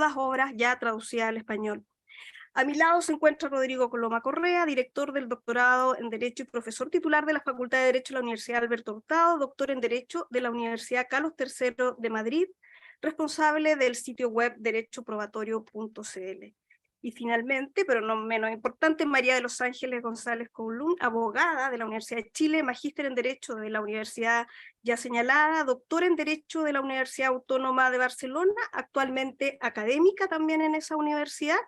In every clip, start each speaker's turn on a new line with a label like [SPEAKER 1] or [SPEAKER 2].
[SPEAKER 1] todas obras ya traducidas al español. A mi lado se encuentra Rodrigo Coloma Correa, director del doctorado en Derecho y profesor titular de la Facultad de Derecho de la Universidad Alberto Hurtado, doctor en Derecho de la Universidad Carlos III de Madrid, responsable del sitio web derechoprobatorio.cl. Y finalmente, pero no menos importante, María de los Ángeles González Coulún, abogada de la Universidad de Chile, magíster en Derecho de la Universidad ya señalada, doctor en Derecho de la Universidad Autónoma de Barcelona, actualmente académica también en esa universidad,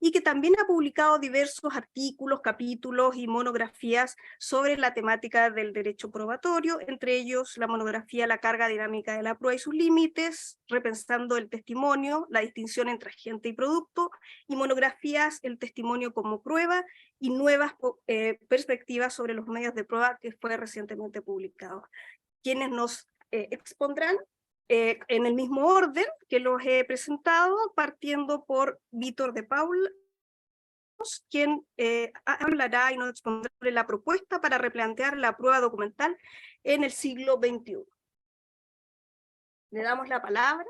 [SPEAKER 1] y que también ha publicado diversos artículos, capítulos y monografías sobre la temática del derecho probatorio, entre ellos la monografía La carga dinámica de la prueba y sus límites, repensando el testimonio, la distinción entre agente y producto, y monografías El testimonio como prueba y nuevas perspectivas sobre los medios de prueba, que fue recientemente publicado. Quienes nos expondrán en el mismo orden que los he presentado, partiendo por Víctor de Paul, quien hablará y nos expondrá sobre la propuesta para replantear la prueba documental en el siglo XXI. Le damos la palabra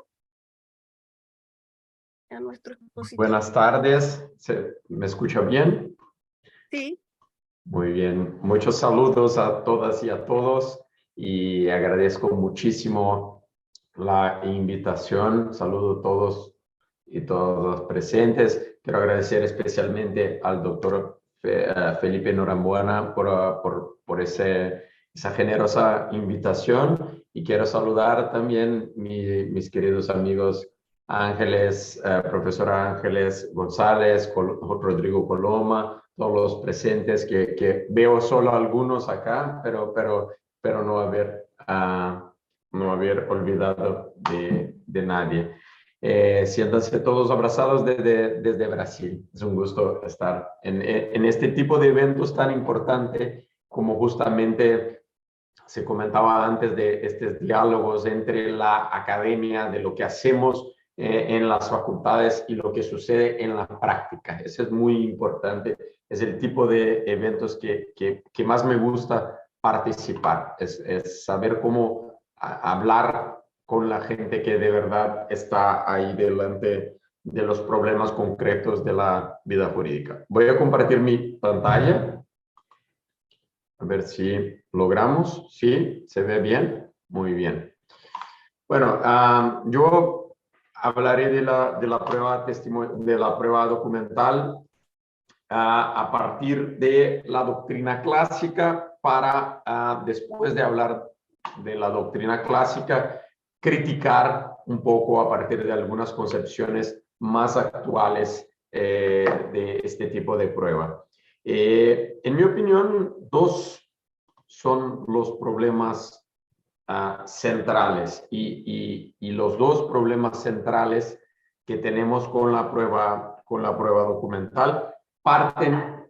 [SPEAKER 1] a nuestro expositor.
[SPEAKER 2] Buenas tardes, ¿me escucha bien?
[SPEAKER 1] Sí.
[SPEAKER 2] Muy bien, muchos saludos a todas y a todos y agradezco muchísimo la invitación. Saludo a todos y todos los presentes. Quiero agradecer especialmente al doctor Felipe Norambuena por esa generosa invitación, y quiero saludar también mis queridos amigos Ángeles, profesora Ángeles González, Rodrigo Coloma, todos los presentes, que veo solo algunos acá, pero no haber olvidado de nadie. Siéntanse todos abrazados desde Brasil. Es un gusto estar en este tipo de eventos tan importante, como justamente se comentaba antes, de estos diálogos entre la academia, de lo que hacemos en las facultades y lo que sucede en la práctica. Eso es muy importante. Es el tipo de eventos que más me gusta participar. Es saber cómo hablar con la gente que de verdad está ahí delante de los problemas concretos de la vida jurídica. Voy a compartir mi pantalla. A ver si logramos. ¿Sí? ¿Se ve bien? Muy bien. Bueno, yo hablaré de la prueba documental a partir de la doctrina clásica, para después de hablar de la doctrina clásica, criticar un poco a partir de algunas concepciones más actuales de este tipo de prueba. En mi opinión, dos son los problemas centrales, y los dos problemas centrales que tenemos con la prueba documental parten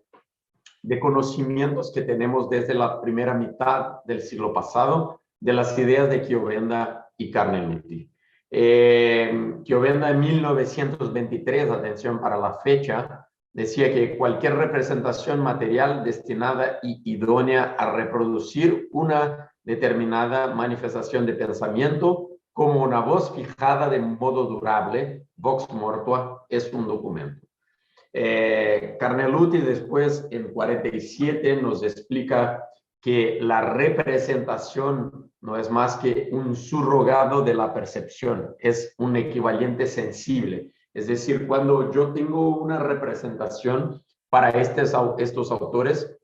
[SPEAKER 2] de conocimientos que tenemos desde la primera mitad del siglo pasado, de las ideas de Chiovenda y Carnelutti. Chiovenda en 1923, atención para la fecha, decía que cualquier representación material destinada y idónea a reproducir una determinada manifestación de pensamiento como una voz fijada de modo durable, vox mortua, es un documento. Carnelutti después, en 47, nos explica que la representación no es más que un surrogado de la percepción, es un equivalente sensible. Es decir, cuando yo tengo una representación para estos autores,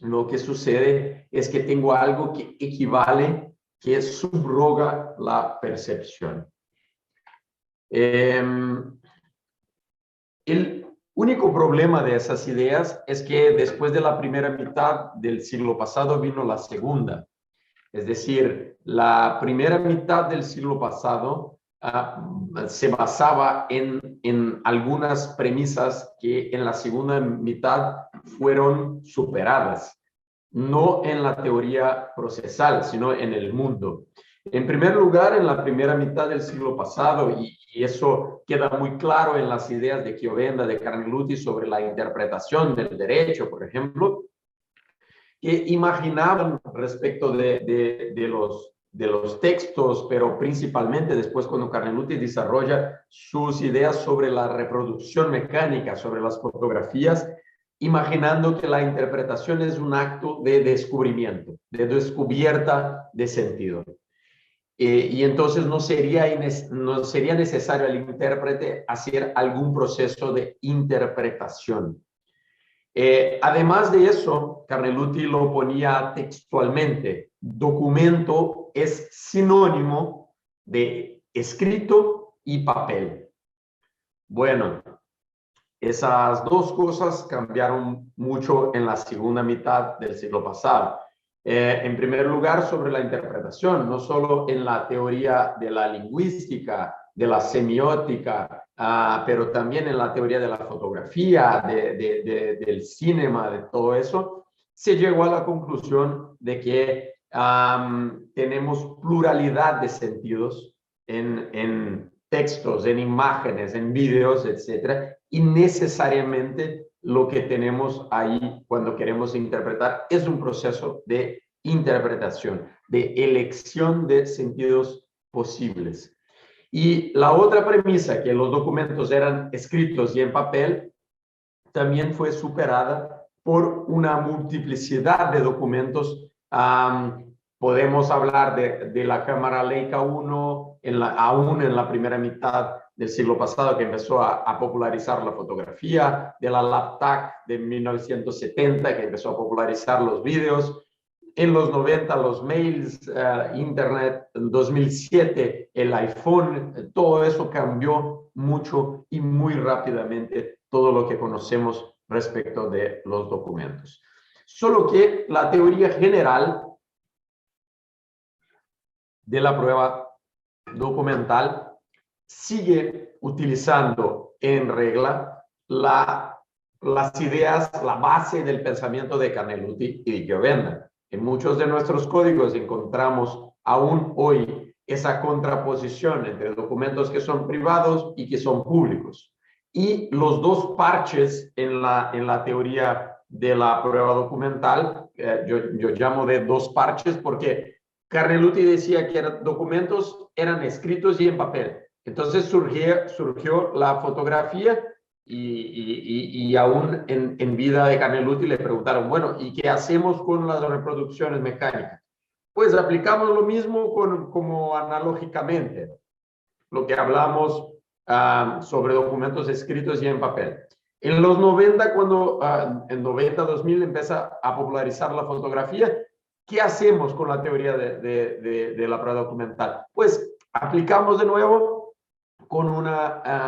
[SPEAKER 2] lo que sucede es que tengo algo que equivale, que subroga la percepción. El único problema de esas ideas es que después de la primera mitad del siglo pasado vino la segunda. Es decir, la primera mitad del siglo pasado se basaba en algunas premisas que en la segunda mitad fueron superadas, no en la teoría procesal, sino en el mundo. En primer lugar, en la primera mitad del siglo pasado, y eso queda muy claro en las ideas de Chiovenda, de Carnelutti sobre la interpretación del derecho, por ejemplo, que imaginaban respecto de de los textos, pero principalmente después cuando Carnelutti desarrolla sus ideas sobre la reproducción mecánica, sobre las fotografías, imaginando que la interpretación es un acto de descubrimiento, de descubierta de sentido. Y entonces no sería necesario al intérprete hacer algún proceso de interpretación. Además de eso, Carnelutti lo ponía textualmente: documento es sinónimo de escrito y papel. Bueno, esas dos cosas cambiaron mucho en la segunda mitad del siglo pasado. En primer lugar, sobre la interpretación, no solo en la teoría de la lingüística, de la semiótica, pero también en la teoría de la fotografía, del cinema, de todo eso, se llegó a la conclusión de que tenemos pluralidad de sentidos en textos, en imágenes, en vídeos, etcétera, y necesariamente lo que tenemos ahí cuando queremos interpretar es un proceso de interpretación, de elección de sentidos posibles. Y la otra premisa, que los documentos eran escritos y en papel, también fue superada por una multiplicidad de documentos. Podemos hablar de la cámara Leica 1, aún en la primera mitad del siglo pasado, que empezó a popularizar la fotografía, de la Laptac de 1970, que empezó a popularizar los vídeos. En los 90, los mails, Internet, en 2007, el iPhone, todo eso cambió mucho y muy rápidamente todo lo que conocemos respecto de los documentos. Solo que la teoría general de la prueba documental sigue utilizando en regla las ideas, la base del pensamiento de Carnelutti y de Giovenda. En muchos de nuestros códigos encontramos aún hoy esa contraposición entre documentos que son privados y que son públicos. Y los dos parches en la teoría de la prueba documental, yo llamo de dos parches porque Carnelutti decía que documentos eran escritos y en papel. Entonces surgió la fotografía y aún en vida de Carnelutti le preguntaron, bueno, ¿y qué hacemos con las reproducciones mecánicas? Pues aplicamos lo mismo como analógicamente, lo que hablamos sobre documentos escritos y en papel. En los 90, cuando en 90-2000 empieza a popularizar la fotografía, ¿qué hacemos con la teoría de la prueba documental? Pues aplicamos de nuevo con unas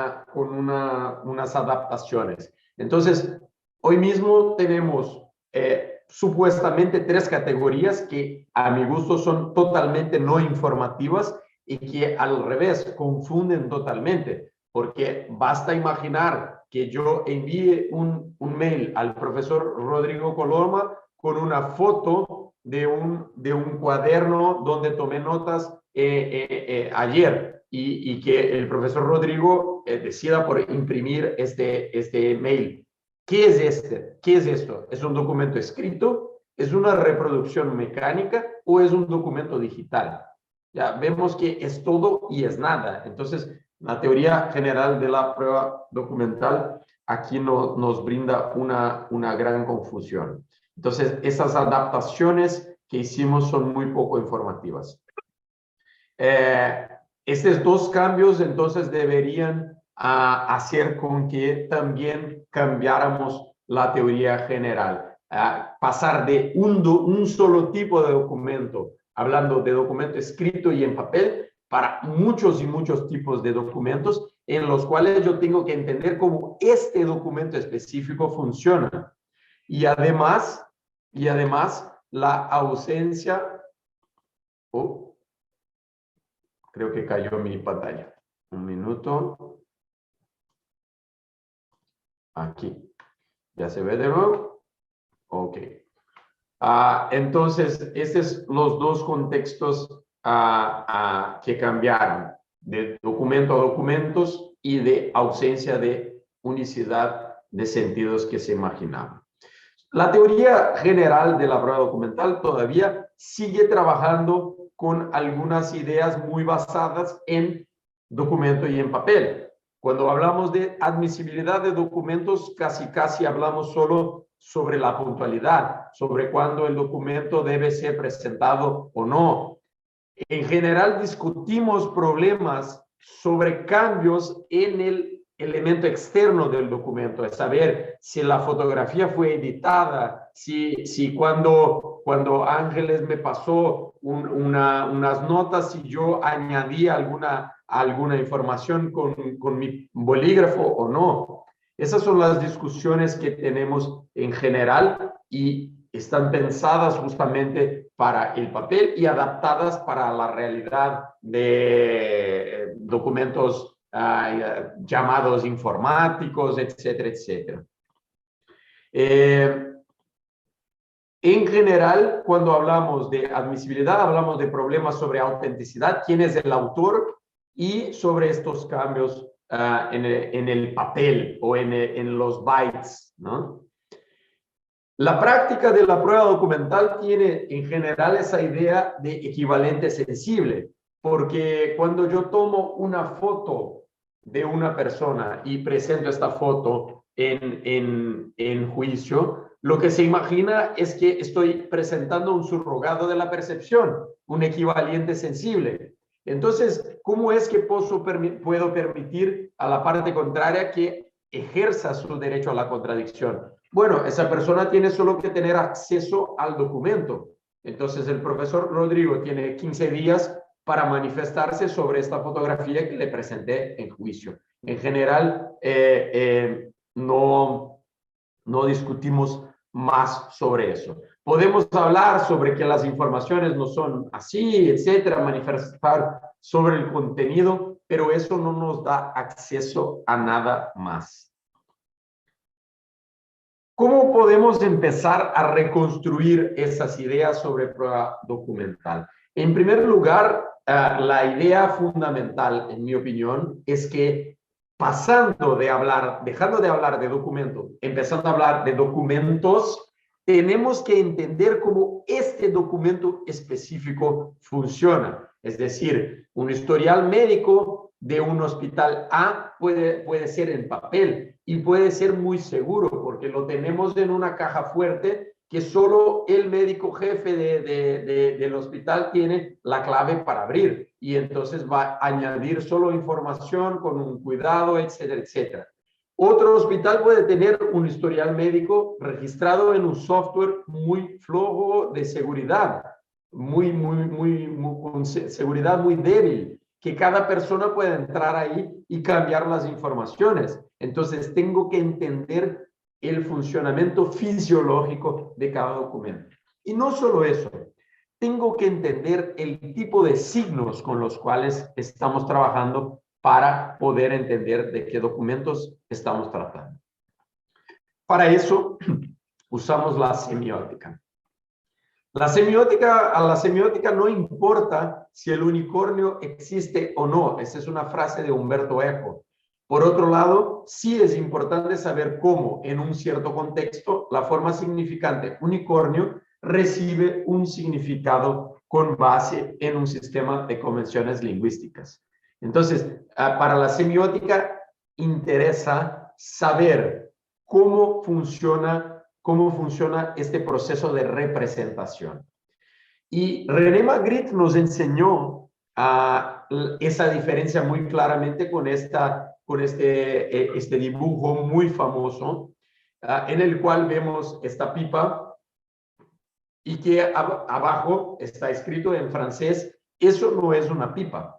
[SPEAKER 2] adaptaciones. Entonces, hoy mismo tenemos supuestamente 3 categorías que a mi gusto son totalmente no informativas y que al revés confunden totalmente, porque basta imaginar que yo envíe un mail al profesor Rodrigo Coloma con una foto de un cuaderno donde tomé notas ayer y que el profesor Rodrigo decida por imprimir este mail. ¿Qué es ¿Qué es esto? ¿Es un documento escrito? ¿Es una reproducción mecánica o es un documento digital? Ya vemos que es todo y es nada. Entonces, la teoría general de la prueba documental aquí nos brinda una gran confusión. Entonces, esas adaptaciones que hicimos son muy poco informativas. Estos dos cambios entonces deberían hacer con que también cambiáramos la teoría general. Pasar de un solo tipo de documento, hablando de documento escrito y en papel, para muchos y muchos tipos de documentos en los cuales yo tengo que entender cómo este documento específico funciona. Y además la ausencia... creo que cayó mi pantalla. Un minuto. Aquí. ¿Ya se ve de nuevo? Ok. Entonces, estos son los dos contextos que cambiaron, de documento a documentos y de ausencia de unicidad de sentidos que se imaginaban. La teoría general de la prueba documental todavía sigue trabajando con algunas ideas muy basadas en documento y en papel. Cuando hablamos de admisibilidad de documentos, casi hablamos solo sobre la puntualidad, sobre cuándo el documento debe ser presentado o no. En general discutimos problemas sobre cambios en el elemento externo del documento, es saber si la fotografía fue editada, si cuando Ángeles me pasó unas notas, si yo añadí alguna información con mi bolígrafo o no. Esas son las discusiones que tenemos en general y están pensadas justamente para el papel y adaptadas para la realidad de documentos llamados informáticos, etcétera, etcétera. En general, cuando hablamos de admisibilidad, hablamos de problemas sobre autenticidad, quién es el autor y sobre estos cambios en el papel o en los bytes, ¿no? La práctica de la prueba documental tiene en general esa idea de equivalente sensible, porque cuando yo tomo una foto de una persona y presento esta foto en juicio, lo que se imagina es que estoy presentando un subrogado de la percepción, un equivalente sensible. Entonces, ¿cómo es que puedo permitir a la parte contraria que ejerza su derecho a la contradicción? Bueno, esa persona tiene solo que tener acceso al documento. Entonces, el profesor Rodrigo tiene 15 días para manifestarse sobre esta fotografía que le presenté en juicio. En general, no discutimos más sobre eso. Podemos hablar sobre que las informaciones no son así, etcétera, manifestar sobre el contenido, pero eso no nos da acceso a nada más. ¿Cómo podemos empezar a reconstruir esas ideas sobre prueba documental? En primer lugar, la idea fundamental, en mi opinión, es que dejando de hablar de documento, empezando a hablar de documentos, tenemos que entender cómo este documento específico funciona. Es decir, un historial médico de un hospital A puede ser en papel y puede ser muy seguro porque lo tenemos en una caja fuerte que solo el médico jefe del hospital tiene la clave para abrir y entonces va a añadir solo información con un cuidado, etcétera, etcétera. Otro hospital puede tener un historial médico registrado en un software muy flojo de seguridad, con seguridad muy débil, que cada persona puede entrar ahí y cambiar las informaciones. Entonces, tengo que entender el funcionamiento fisiológico de cada documento. Y no solo eso, tengo que entender el tipo de signos con los cuales estamos trabajando para poder entender de qué documentos estamos tratando. Para eso, usamos la semiótica. A la semiótica no importa si el unicornio existe o no. Esa es una frase de Humberto Eco. Por otro lado, sí es importante saber cómo, en un cierto contexto, la forma significante unicornio recibe un significado con base en un sistema de convenciones lingüísticas. Entonces, para la semiótica interesa saber cómo funciona este proceso de representación. Y René Magritte nos enseñó esa diferencia muy claramente con este dibujo muy famoso, en el cual vemos esta pipa y que abajo está escrito en francés, eso no es una pipa.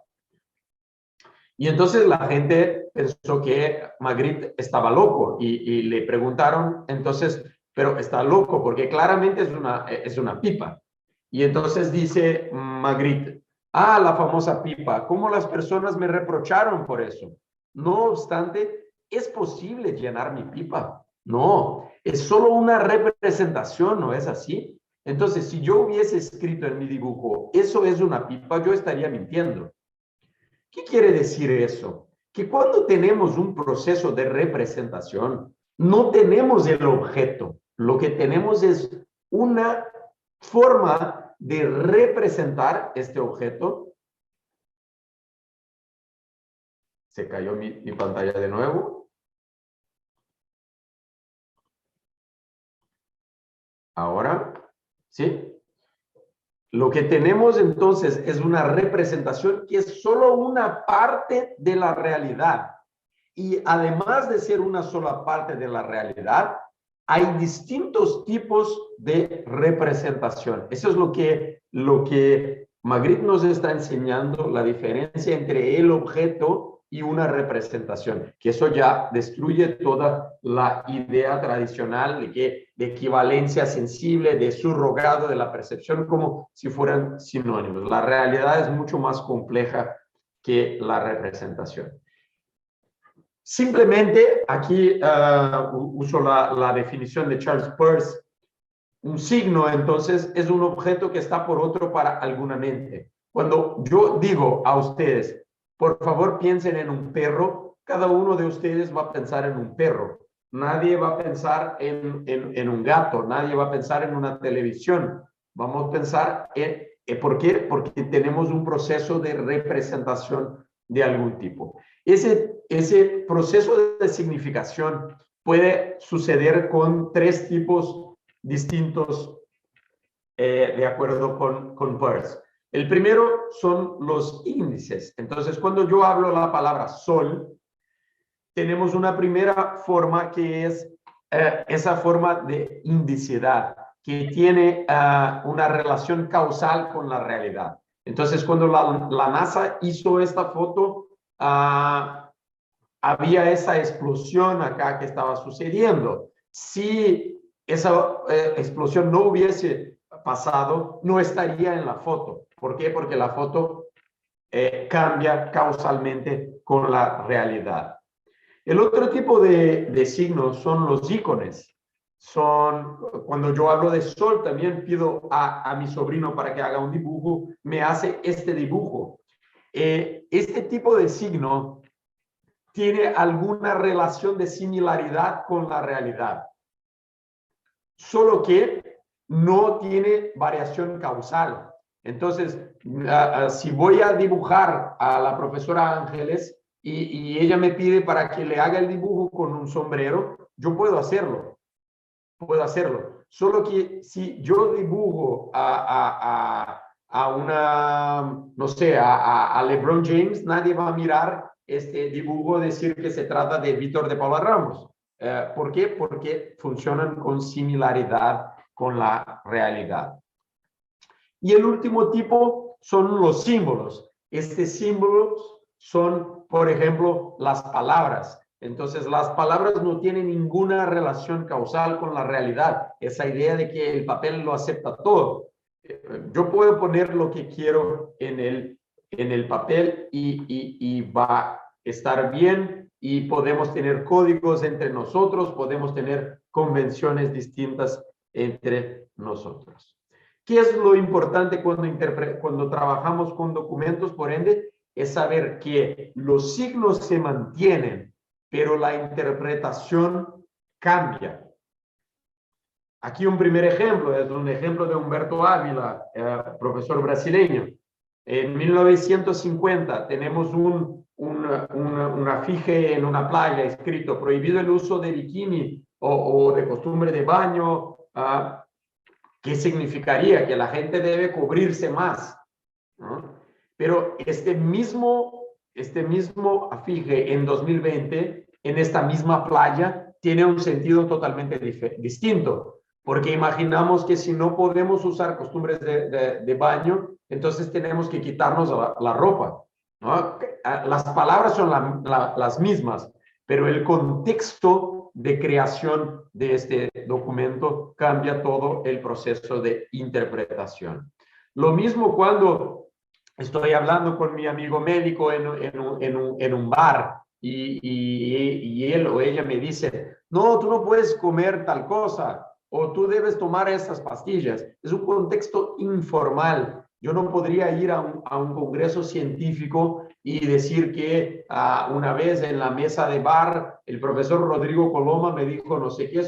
[SPEAKER 2] Y entonces la gente pensó que Magritte estaba loco y le preguntaron, entonces, pero está loco porque claramente es una pipa. Y entonces dice Magritte, la famosa pipa, ¿cómo las personas me reprocharon por eso? No obstante, ¿es posible llenar mi pipa? No, es solo una representación, ¿no es así? Entonces, si yo hubiese escrito en mi dibujo, eso es una pipa, yo estaría mintiendo. ¿Qué quiere decir eso? Que cuando tenemos un proceso de representación, no tenemos el objeto. Lo que tenemos es una forma de representar este objeto. Se cayó mi pantalla de nuevo. Ahora, ¿sí? Lo que tenemos entonces es una representación que es solo una parte de la realidad. Y además de ser una sola parte de la realidad, hay distintos tipos de representación. Eso es lo que Magritte nos está enseñando, la diferencia entre el objeto y una representación, que eso ya destruye toda la idea tradicional de equivalencia sensible, de subrogado de la percepción, como si fueran sinónimos. La realidad es mucho más compleja que la representación. Simplemente aquí uso la definición de Charles Peirce. Un signo, entonces, es un objeto que está por otro para alguna mente. Cuando yo digo a ustedes, por favor piensen en un perro, cada uno de ustedes va a pensar en un perro. Nadie va a pensar en un gato, nadie va a pensar en una televisión. Vamos a pensar ¿por qué? Porque tenemos un proceso de representación de algún tipo. Ese proceso de significación puede suceder con tres tipos distintos de acuerdo con Peirce. El primero son los índices. Entonces, cuando yo hablo la palabra sol, tenemos una primera forma que es esa forma de indicidad, que tiene una relación causal con la realidad. Entonces, cuando la NASA hizo esta foto, había esa explosión acá que estaba sucediendo. Si esa explosión no hubiese pasado, no estaría en la foto. ¿Por qué? Porque la foto cambia causalmente con la realidad. El otro tipo de signos son los íconos. Cuando yo hablo de sol, también pido a mi sobrino para que haga un dibujo, me hace este dibujo. Este tipo de signo tiene alguna relación de similaridad con la realidad, solo que no tiene variación causal. Entonces, si voy a dibujar a la profesora Ángeles y ella me pide para que le haga el dibujo con un sombrero, yo puedo hacerlo. Solo que si yo dibujo a una, no sé, a LeBron James, nadie va a mirar este dibujo decir que se trata de Víctor de Paula Ramos. ¿Por qué? Porque funcionan con similaridad con la realidad. Y el último tipo son los símbolos. Estos símbolos son, por ejemplo, las palabras. Entonces, las palabras no tienen ninguna relación causal con la realidad. Esa idea de que el papel lo acepta todo. Yo puedo poner lo que quiero en el papel y va a estar bien, y podemos tener códigos entre nosotros, podemos tener convenciones distintas entre nosotros. ¿Qué es lo importante cuando trabajamos con documentos? Por ende, es saber que los signos se mantienen, pero la interpretación cambia. Aquí un primer ejemplo, es un ejemplo de Humberto Ávila, profesor brasileño. En 1950 tenemos un afiche en una playa escrito: prohibido el uso de bikini o de costumbre de baño. ¿Qué significaría? Que la gente debe cubrirse más, ¿no? Pero este mismo afiche en 2020, en esta misma playa, tiene un sentido totalmente distinto. Porque imaginamos que si no podemos usar costumbres de baño, entonces tenemos que quitarnos la ropa, ¿no? Las palabras son las mismas, pero el contexto de creación de este documento cambia todo el proceso de interpretación. Lo mismo cuando estoy hablando con mi amigo médico en un bar y él o ella me dice: no, tú no puedes comer tal cosa, o tú debes tomar estas pastillas. Es un contexto informal. Yo no podría ir a un congreso científico y decir que una vez en la mesa de bar el profesor Rodrigo Coloma me dijo no sé qué,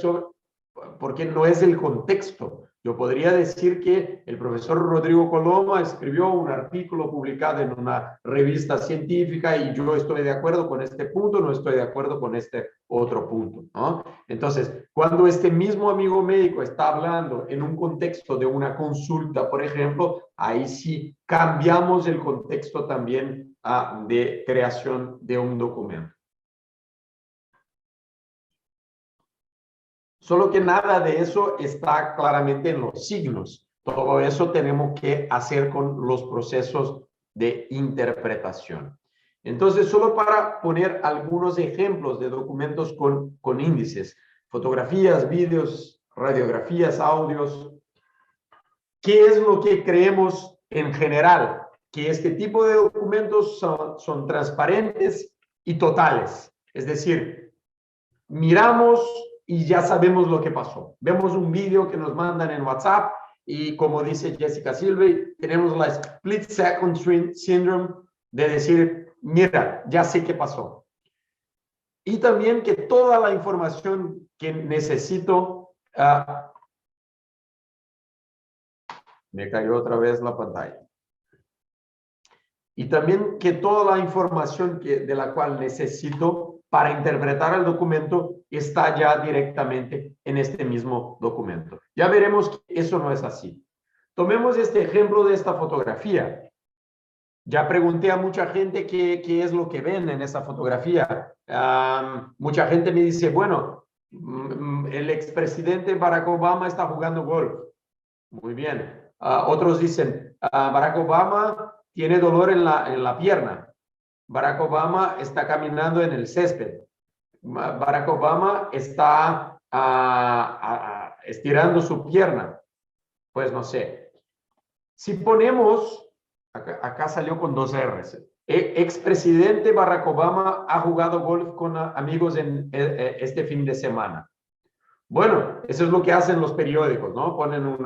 [SPEAKER 2] porque no es el contexto. Yo podría decir que el profesor Rodrigo Coloma escribió un artículo publicado en una revista científica y yo estoy de acuerdo con este punto, no estoy de acuerdo con este otro punto, ¿no? Entonces, cuando este mismo amigo médico está hablando en un contexto de una consulta, por ejemplo, ahí sí cambiamos el contexto también de creación de un documento. Solo que nada de eso está claramente en los signos. Todo eso tenemos que hacer con los procesos de interpretación. Entonces, solo para poner algunos ejemplos de documentos con índices, fotografías, vídeos, radiografías, audios. ¿Qué es lo que creemos en general? Que este tipo de documentos son transparentes y totales. Es decir, miramos y ya sabemos lo que pasó. Vemos un vídeo que nos mandan en WhatsApp y como dice Jessica Silvey, tenemos la split second syndrome de decir, mira, ya sé qué pasó. Y también que toda la información que necesito, me cayó otra vez la pantalla. Y también que toda la información de la cual necesito para interpretar el documento está ya directamente en este mismo documento. Ya veremos que eso no es así. Tomemos este ejemplo de esta fotografía. Ya pregunté a mucha gente qué es lo que ven en esa fotografía. Mucha gente me dice, bueno, el expresidente Barack Obama está jugando golf. Muy bien. Otros dicen, Barack Obama tiene dolor en la pierna. Barack Obama está caminando en el césped. Barack Obama está estirando su pierna. Pues no sé. Si ponemos, acá salió con 2 R's. Expresidente Barack Obama ha jugado golf con amigos en este fin de semana. Bueno, eso es lo que hacen los periódicos, ¿no? Ponen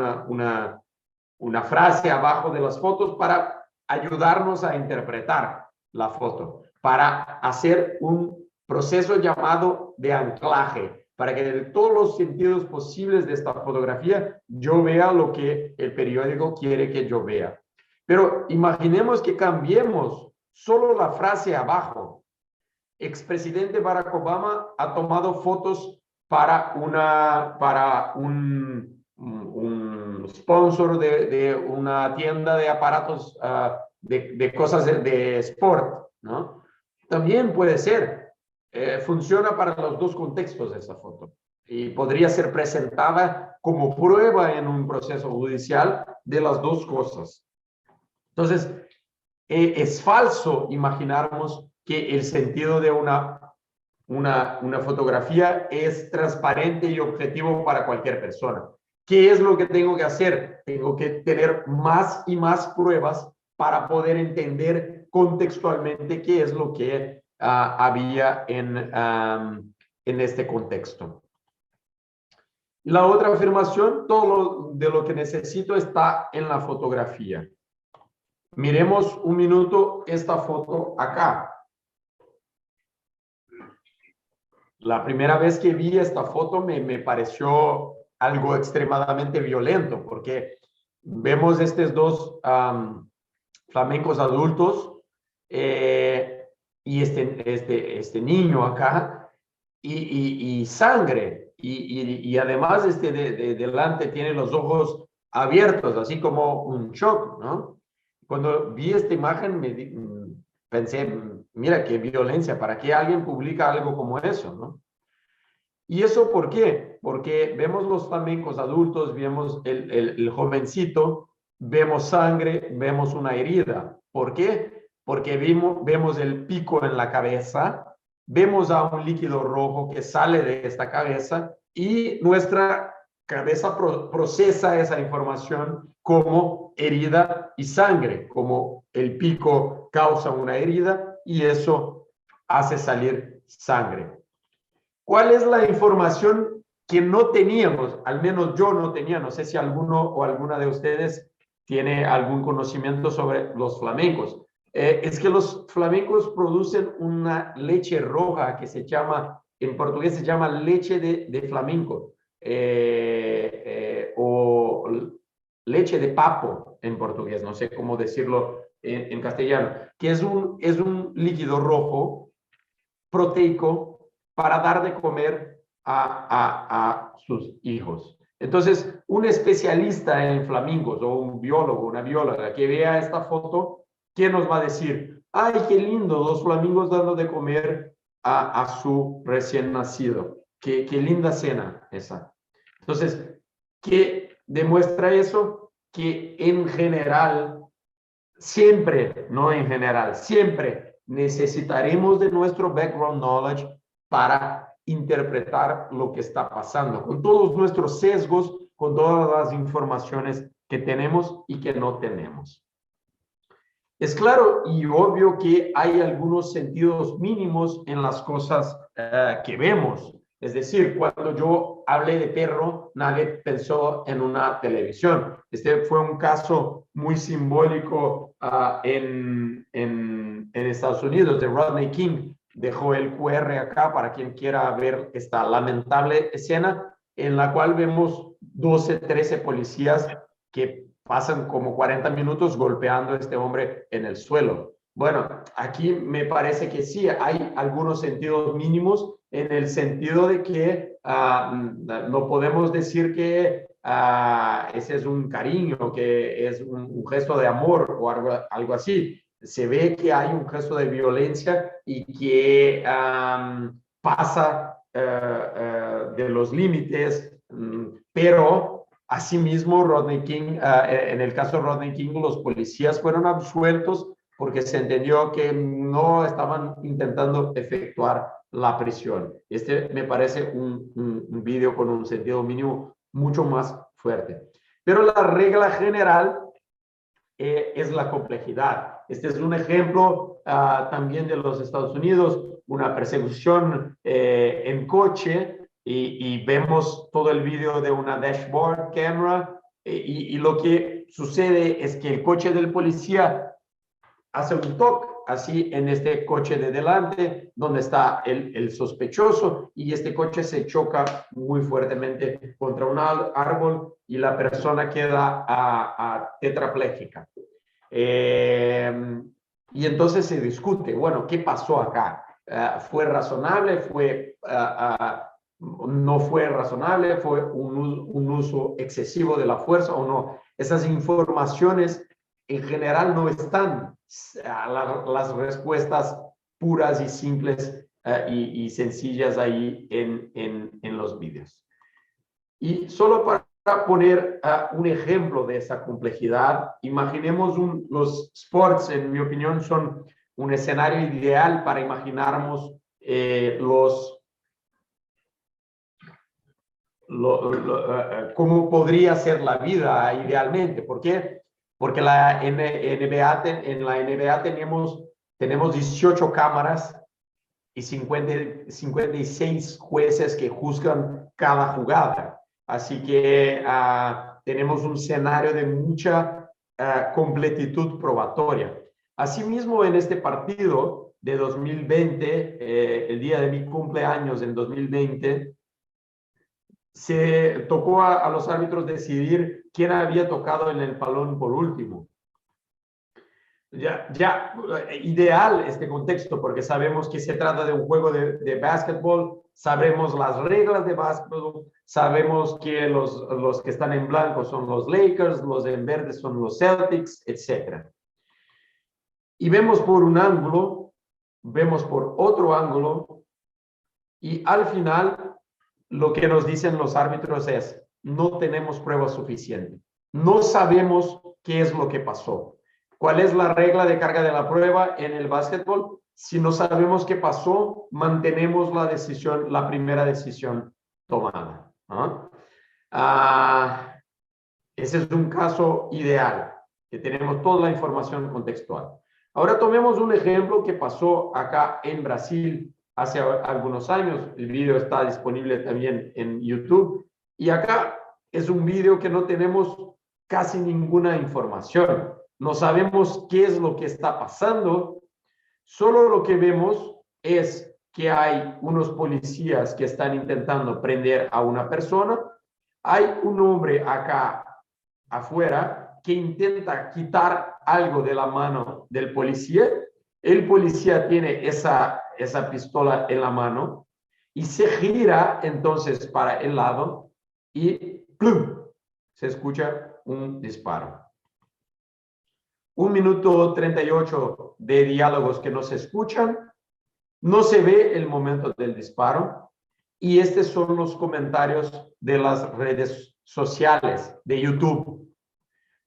[SPEAKER 2] una frase abajo de las fotos para ayudarnos a interpretar la foto, para hacer un proceso llamado de anclaje, para que de todos los sentidos posibles de esta fotografía yo vea lo que el periódico quiere que yo vea. Pero imaginemos que cambiemos solo la frase abajo. Expresidente Barack Obama ha tomado fotos para un sponsor de una tienda de aparatos de cosas de sport, ¿no? También puede ser. Funciona para los dos contextos esa foto y podría ser presentada como prueba en un proceso judicial de las dos cosas. Entonces, es falso imaginarnos que el sentido de una fotografía es transparente y objetivo para cualquier persona. ¿Qué es lo que tengo que hacer? Tengo que tener más y más pruebas para poder entender contextualmente qué es lo que había en este contexto. La otra afirmación, todo de lo que necesito está en la fotografía. Miremos un minuto esta foto acá. La primera vez que vi esta foto me pareció algo extremadamente violento, porque vemos estos dos flamencos adultos y este niño acá y sangre y además delante tiene los ojos abiertos, así como un shock, ¿no? Cuando vi esta imagen pensé, mira qué violencia, ¿para qué alguien publica algo como eso, no? ¿Y eso por qué? Porque vemos los flamencos adultos, vemos el jovencito, vemos sangre, vemos una herida. ¿Por qué? Porque vemos el pico en la cabeza, vemos a un líquido rojo que sale de esta cabeza y nuestra cabeza procesa esa información como herida y sangre, como el pico causa una herida y eso hace salir sangre. ¿Cuál es la información que no teníamos? Al menos yo no tenía, no sé si alguno o alguna de ustedes tiene algún conocimiento sobre los flamencos. Es que los flamencos producen una leche roja que se llama, en portugués se llama leche de flamenco. o leche de papo en portugués, no sé cómo decirlo en castellano, que es un líquido rojo proteico para dar de comer a sus hijos. Entonces, un especialista en flamingos o un biólogo, una bióloga que vea esta foto, ¿qué nos va a decir? ¡Ay, qué lindo! Los flamingos dando de comer a su recién nacido. Qué linda cena esa. Entonces, ¿qué demuestra eso? Que en general, siempre, no en general, siempre necesitaremos de nuestro background knowledge para interpretar lo que está pasando, con todos nuestros sesgos, con todas las informaciones que tenemos y que no tenemos. Es claro y obvio que hay algunos sentidos mínimos en las cosas que vemos. Es decir, cuando yo hablé de perro, nadie pensó en una televisión. Este fue un caso muy simbólico en Estados Unidos, de Rodney King. Dejó el QR acá para quien quiera ver esta lamentable escena en la cual vemos 12, 13 policías que pasan como 40 minutos golpeando a este hombre en el suelo. Bueno, aquí me parece que sí, hay algunos sentidos mínimos en el sentido de que no podemos decir que ese es un cariño, que es un gesto de amor o algo así. Se ve que hay un gesto de violencia y que pasa de los límites, pero asimismo, Rodney King, en el caso de Rodney King, los policías fueron absueltos porque se entendió que no estaban intentando efectuar la prisión. Este me parece un video con un sentido mínimo mucho más fuerte. Pero la regla general es la complejidad. Este es un ejemplo también de los Estados Unidos, una persecución en coche, y vemos todo el video de una dashboard camera, y lo que sucede es que el coche del policía hace un toque así en este coche de delante donde está el sospechoso, y este coche se choca muy fuertemente contra un árbol y la persona queda tetrapléjica. Y entonces se discute, bueno, ¿qué pasó acá? ¿Fue razonable? ¿No fue razonable? ¿Fue un uso excesivo de la fuerza o no? Esas informaciones en general no están las respuestas puras y simples y sencillas ahí en los vídeos. Y solo para poner un ejemplo de esa complejidad, imaginemos los sports, en mi opinión, son un escenario ideal para imaginarnos cómo podría ser la vida idealmente. ¿Por qué? Porque en la NBA tenemos 18 cámaras y 56 jueces que juzgan cada jugada. Así que tenemos un escenario de mucha completitud probatoria. Asimismo, en este partido de 2020, el día de mi cumpleaños en 2020, se tocó a los árbitros decidir quién había tocado en el balón por último. Ya ideal este contexto, porque sabemos que se trata de un juego de básquetbol, sabemos las reglas de básquetbol, sabemos que los que están en blanco son los Lakers, los en verde son los Celtics, etc. Y vemos por un ángulo, vemos por otro ángulo, y al final lo que nos dicen los árbitros es: no tenemos pruebas suficientes, no sabemos qué es lo que pasó. ¿Cuál es la regla de carga de la prueba en el básquetbol? Si no sabemos qué pasó, mantenemos la primera decisión tomada, ¿no? Ese es un caso ideal, que tenemos toda la información contextual. Ahora tomemos un ejemplo que pasó acá en Brasil hace algunos años. El video está disponible también en YouTube. Y acá es un video que no tenemos casi ninguna información. No sabemos qué es lo que está pasando. Solo lo que vemos es que hay unos policías que están intentando prender a una persona. Hay un hombre acá afuera que intenta quitar algo de la mano del policía. El policía tiene esa pistola en la mano y se gira entonces para el lado y ¡plum! Se escucha un disparo. 1 minuto 38 de diálogos que no se escuchan, no se ve el momento del disparo, y estos son los comentarios de las redes sociales, de YouTube.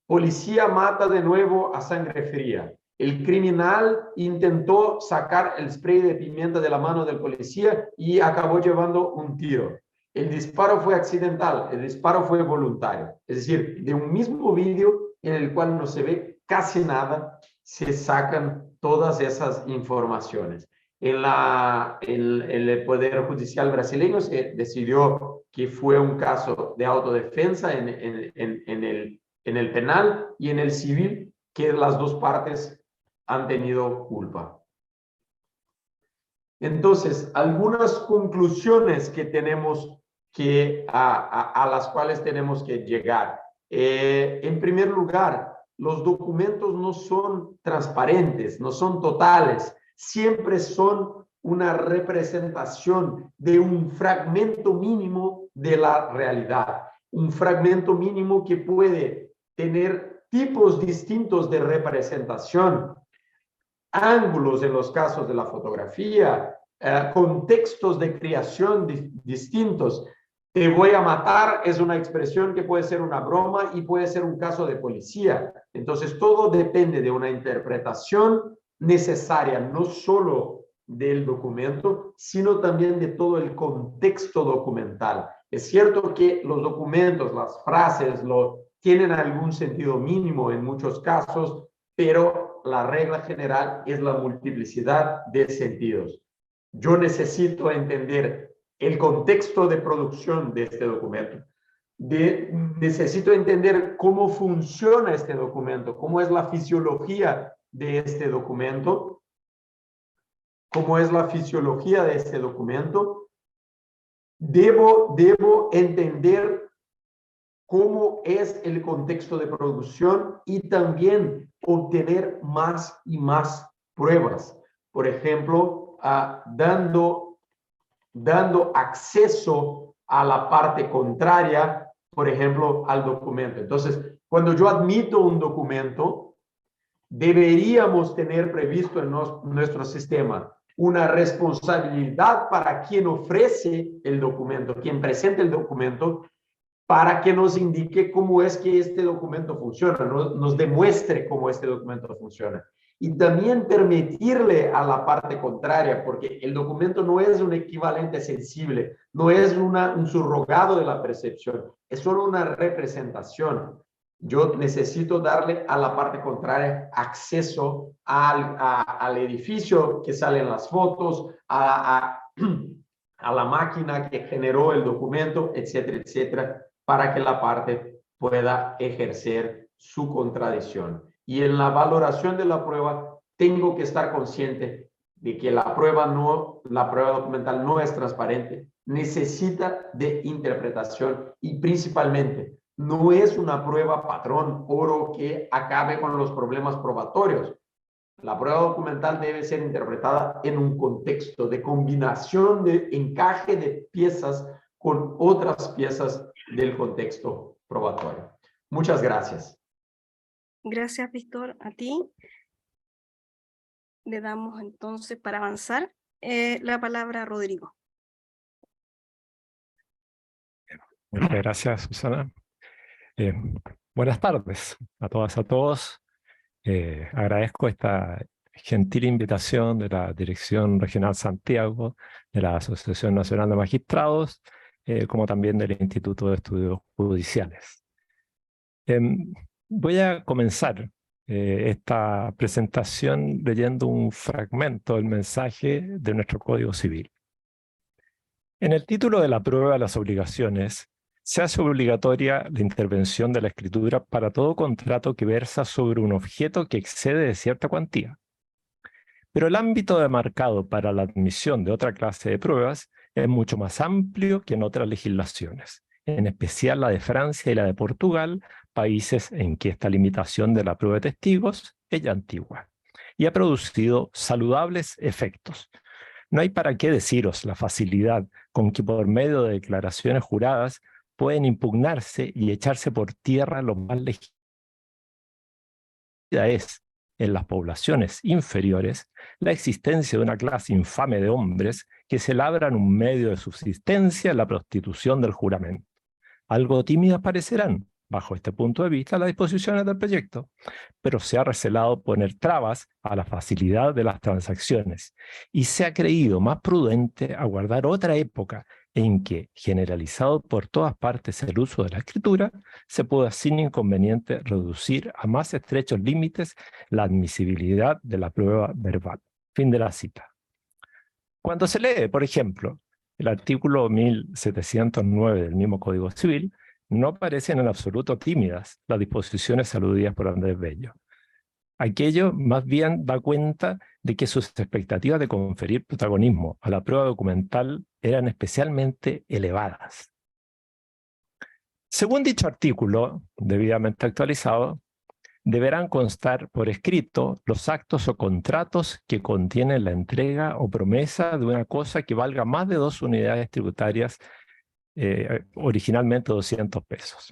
[SPEAKER 2] Policía mata de nuevo a sangre fría. El criminal intentó sacar el spray de pimienta de la mano del policía y acabó llevando un tiro. El disparo fue accidental, el disparo fue voluntario. Es decir, de un mismo vídeo en el cual no se ve casi nada, se sacan todas esas informaciones. En el Poder Judicial brasileño se decidió que fue un caso de autodefensa en el penal y en el civil, que las dos partes han tenido culpa. Entonces, algunas conclusiones que tenemos a las cuales tenemos que llegar. En primer lugar, los documentos no son transparentes, no son totales, siempre son una representación de un fragmento mínimo de la realidad, un fragmento mínimo que puede tener tipos distintos de representación, ángulos en los casos de la fotografía, contextos de creación distintos. Te voy a matar es una expresión que puede ser una broma y puede ser un caso de policía. Entonces, todo depende de una interpretación necesaria, no solo del documento, sino también de todo el contexto documental. Es cierto que los documentos, las frases, tienen algún sentido mínimo en muchos casos, pero la regla general es la multiplicidad de sentidos. Yo necesito entender el contexto de producción de este documento. Necesito entender cómo funciona este documento, cómo es la fisiología de este documento, cómo es la fisiología de este documento. Debo entender cómo es el contexto de producción y también obtener más y más pruebas. Por ejemplo, dando acceso a la parte contraria, por ejemplo, al documento. Entonces, cuando yo admito un documento, deberíamos tener previsto en nuestro sistema una responsabilidad para quien ofrece el documento, quien presenta el documento, para que nos indique cómo es que este documento funciona, nos demuestre cómo este documento funciona. Y también permitirle a la parte contraria, porque el documento no es un equivalente sensible, no es un subrogado de la percepción, es solo una representación. Yo necesito darle a la parte contraria acceso al edificio que sale en las fotos, a la máquina que generó el documento, etcétera, etcétera, para que la parte pueda ejercer su contradicción. Y en la valoración de la prueba, tengo que estar consciente de que la prueba documental no es transparente, necesita de interpretación y principalmente no es una prueba patrón oro que acabe con los problemas probatorios. La prueba documental debe ser interpretada en un contexto de combinación, de encaje de piezas con otras piezas del contexto probatorio. Muchas gracias.
[SPEAKER 1] Gracias, Víctor, a ti. Le damos entonces, para avanzar, la palabra a Rodrigo.
[SPEAKER 3] Muchas gracias, Susana. Buenas tardes a todas, a todos. Agradezco esta gentil invitación de la Dirección Regional Santiago, de la Asociación Nacional de Magistrados, como también del Instituto de Estudios Judiciales. Voy a comenzar esta presentación leyendo un fragmento del mensaje de nuestro Código Civil. En el título de la prueba de las obligaciones, se hace obligatoria la intervención de la escritura para todo contrato que versa sobre un objeto que excede de cierta cuantía. Pero el ámbito demarcado para la admisión de otra clase de pruebas es mucho más amplio que en otras legislaciones, en especial la de Francia y la de Portugal, países en que esta limitación de la prueba de testigos es ya antigua y ha producido saludables efectos. No hay para qué deciros la facilidad con que por medio de declaraciones juradas pueden impugnarse y echarse por tierra lo más legítimo es, en las poblaciones inferiores, la existencia de una clase infame de hombres que se labran un medio de subsistencia en la prostitución del juramento. Algo tímidas parecerán, bajo este punto de vista, las disposiciones del proyecto, pero se ha recelado poner trabas a la facilidad de las transacciones y se ha creído más prudente aguardar otra época en que, generalizado por todas partes el uso de la escritura, se pueda sin inconveniente reducir a más estrechos límites la admisibilidad de la prueba verbal. Fin de la cita. Cuando se lee, por ejemplo, el artículo 1709 del mismo Código Civil, no parecen en absoluto tímidas las disposiciones aludidas por Andrés Bello. Aquello más bien da cuenta de que sus expectativas de conferir protagonismo a la prueba documental eran especialmente elevadas. Según dicho artículo, debidamente actualizado, deberán constar por escrito los actos o contratos que contienen la entrega o promesa de una cosa que valga más de 2 unidades tributarias, originalmente 200 pesos.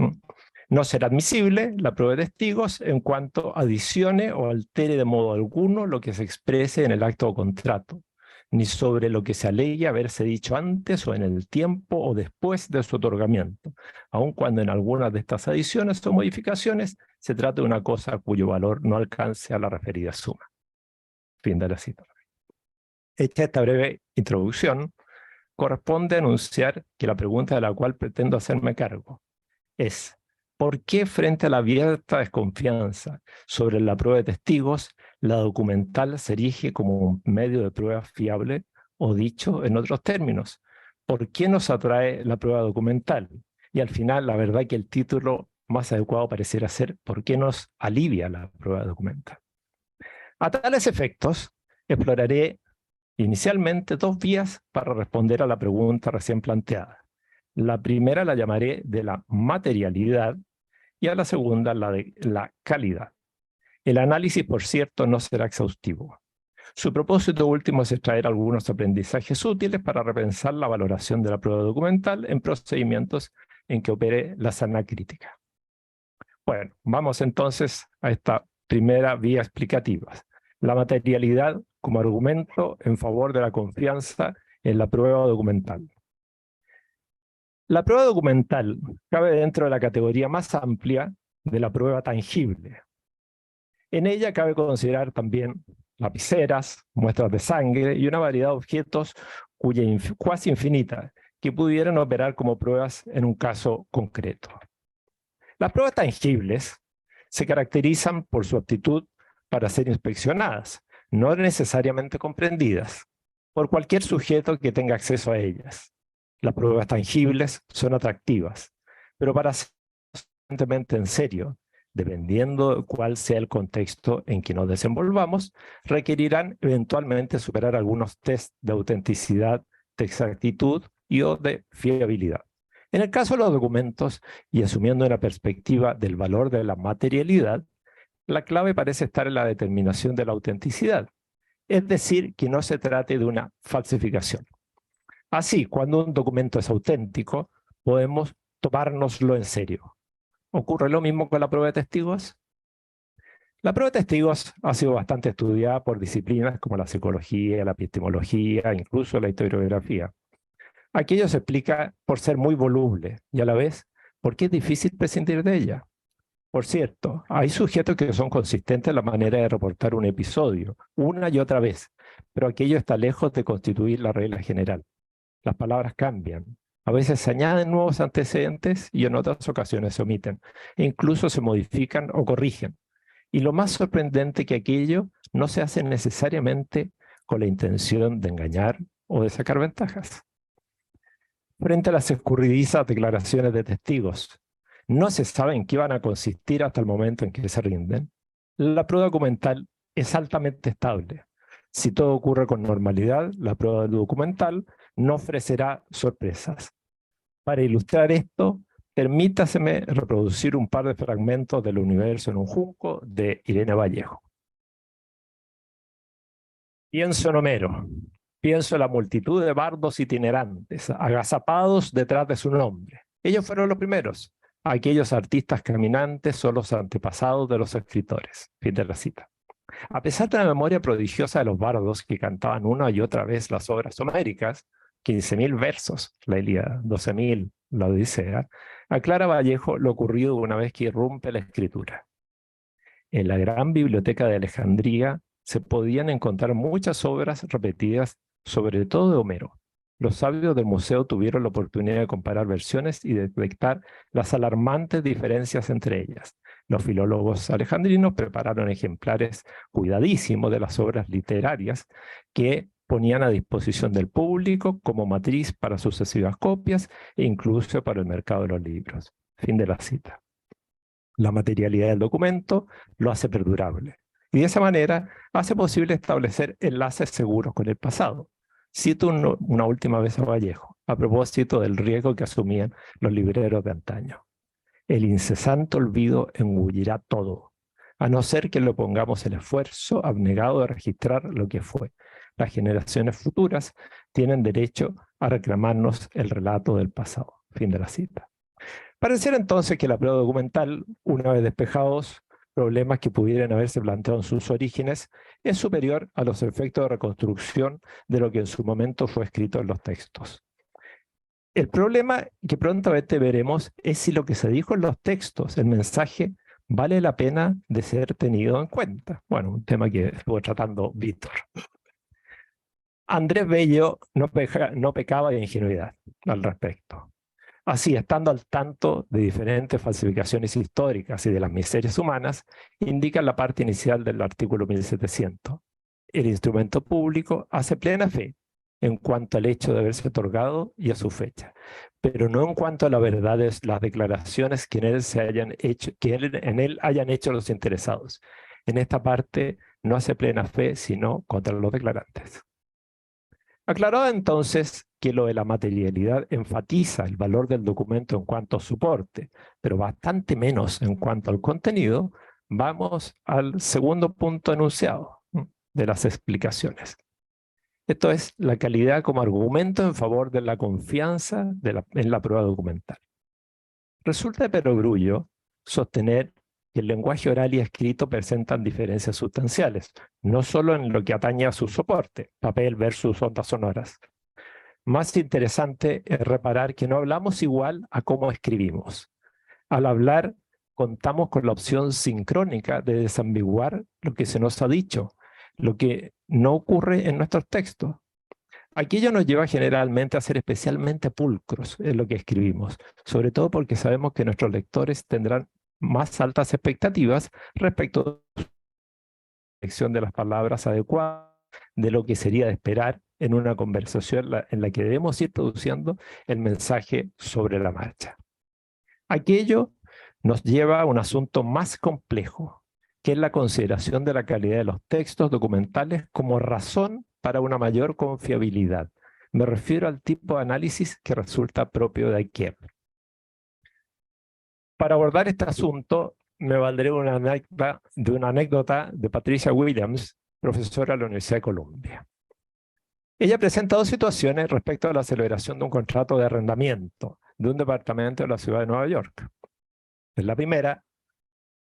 [SPEAKER 3] No será admisible la prueba de testigos en cuanto adicione o altere de modo alguno lo que se exprese en el acto o contrato, ni sobre lo que se alegue haberse dicho antes o en el tiempo o después de su otorgamiento, aun cuando en algunas de estas adiciones o modificaciones se trate de una cosa cuyo valor no alcance a la referida suma. Fin de la cita. Hecha esta breve introducción, corresponde anunciar que la pregunta de la cual pretendo hacerme cargo es: ¿por qué frente a la abierta desconfianza sobre la prueba de testigos, la documental se erige como un medio de prueba fiable? O dicho en otros términos, ¿por qué nos atrae la prueba documental? Y al final, la verdad que el título más adecuado pareciera ser ¿por qué nos alivia la prueba documental? A tales efectos, exploraré inicialmente 2 vías para responder a la pregunta recién planteada. La primera la llamaré de la materialidad y a la segunda la de la calidad. El análisis, por cierto, no será exhaustivo. Su propósito último es extraer algunos aprendizajes útiles para repensar la valoración de la prueba documental en procedimientos en que opere la sana crítica. Bueno, vamos entonces a esta primera vía explicativa. La materialidad como argumento en favor de la confianza en la prueba documental. La prueba documental cabe dentro de la categoría más amplia de la prueba tangible. En ella cabe considerar también lapiceras, muestras de sangre y una variedad de objetos cuya cuasi infinita que pudieran operar como pruebas en un caso concreto. Las pruebas tangibles se caracterizan por su aptitud para ser inspeccionadas, no necesariamente comprendidas, por cualquier sujeto que tenga acceso a ellas. Las pruebas tangibles son atractivas, pero para ser suficientemente en serio, dependiendo de cuál sea el contexto en que nos desenvolvamos, requerirán eventualmente superar algunos tests de autenticidad, de exactitud y o de fiabilidad. En el caso de los documentos, y asumiendo una perspectiva del valor de la materialidad, la clave parece estar en la determinación de la autenticidad, es decir, que no se trate de una falsificación. Así, cuando un documento es auténtico, podemos tomárnoslo en serio. ¿Ocurre lo mismo con la prueba de testigos? La prueba de testigos ha sido bastante estudiada por disciplinas como la psicología, la epistemología, incluso la historiografía. Aquello se explica por ser muy voluble y a la vez porque es difícil prescindir de ella. Por cierto, hay sujetos que son consistentes en la manera de reportar un episodio, una y otra vez, pero aquello está lejos de constituir la regla general. Las palabras cambian, a veces se añaden nuevos antecedentes y en otras ocasiones se omiten, e incluso se modifican o corrigen. Y lo más sorprendente que aquello no se hace necesariamente con la intención de engañar o de sacar ventajas. Frente a las escurridizas declaraciones de testigos, no se sabe en qué van a consistir hasta el momento en que se rinden. La prueba documental es altamente estable. Si todo ocurre con normalidad, la prueba documental no ofrecerá sorpresas. Para ilustrar esto, permítaseme reproducir un par de fragmentos del Universo en un junco de Irene Vallejo. Pienso en Homero, pienso en la multitud de bardos itinerantes, agazapados detrás de su nombre. Ellos fueron los primeros. Aquellos artistas caminantes son los antepasados de los escritores. Fin de la cita. A pesar de la memoria prodigiosa de los bardos que cantaban una y otra vez las obras homéricas, 15.000 versos, la Ilíada, 12.000, la Odisea, a Clara Vallejo lo ocurrido una vez que irrumpe la escritura. En la gran biblioteca de Alejandría se podían encontrar muchas obras repetidas, sobre todo de Homero. Los sabios del museo tuvieron la oportunidad de comparar versiones y detectar las alarmantes diferencias entre ellas. Los filólogos alejandrinos prepararon ejemplares cuidadísimos de las obras literarias que ponían a disposición del público como matriz para sucesivas copias e incluso para el mercado de los libros. Fin de la cita. La materialidad del documento lo hace perdurable y de esa manera hace posible establecer enlaces seguros con el pasado. Cito una última vez a Vallejo, a propósito del riesgo que asumían los libreros de antaño. El incesante olvido engullirá todo, a no ser que le pongamos el esfuerzo abnegado de registrar lo que fue. Las generaciones futuras tienen derecho a reclamarnos el relato del pasado. Fin de la cita. Pareciera entonces que la prueba documental, una vez despejados problemas que pudieran haberse planteado en sus orígenes, es superior a los efectos de reconstrucción de lo que en su momento fue escrito en los textos. El problema que prontamente veremos es si lo que se dijo en los textos, el mensaje, vale la pena de ser tenido en cuenta. Bueno, un tema que estuvo tratando Víctor. Andrés Bello no pecaba de ingenuidad al respecto. Así, estando al tanto de diferentes falsificaciones históricas y de las miserias humanas, indica en la parte inicial del artículo 1700. El instrumento público hace plena fe en cuanto al hecho de haberse otorgado y a su fecha, pero no en cuanto a la verdad de las declaraciones que en él hayan hecho los interesados. En esta parte no hace plena fe, sino contra los declarantes. Aclarado entonces que lo de la materialidad enfatiza el valor del documento en cuanto a soporte, pero bastante menos en cuanto al contenido, vamos al segundo punto enunciado de las explicaciones. Esto es la calidad como argumento en favor de la confianza en la prueba documental. Resulta de perogrullo sostener que el lenguaje oral y escrito presentan diferencias sustanciales, no solo en lo que atañe a su soporte, papel versus ondas sonoras. Más interesante es reparar que no hablamos igual a cómo escribimos. Al hablar, contamos con la opción sincrónica de desambiguar lo que se nos ha dicho, lo que no ocurre en nuestros textos. Aquello nos lleva generalmente a ser especialmente pulcros en lo que escribimos, sobre todo porque sabemos que nuestros lectores tendrán más altas expectativas respecto a la elección de las palabras adecuadas, de lo que sería de esperar en una conversación en la que debemos ir produciendo el mensaje sobre la marcha. Aquello nos lleva a un asunto más complejo, que es la consideración de la calidad de los textos documentales como razón para una mayor confiabilidad. Me refiero al tipo de análisis que resulta propio de Eichmann. Para abordar este asunto, me valdré de una anécdota de Patricia Williams, profesora de la Universidad de Columbia. Ella presenta dos situaciones respecto a la celebración de un contrato de arrendamiento de un departamento de la ciudad de Nueva York. En la primera,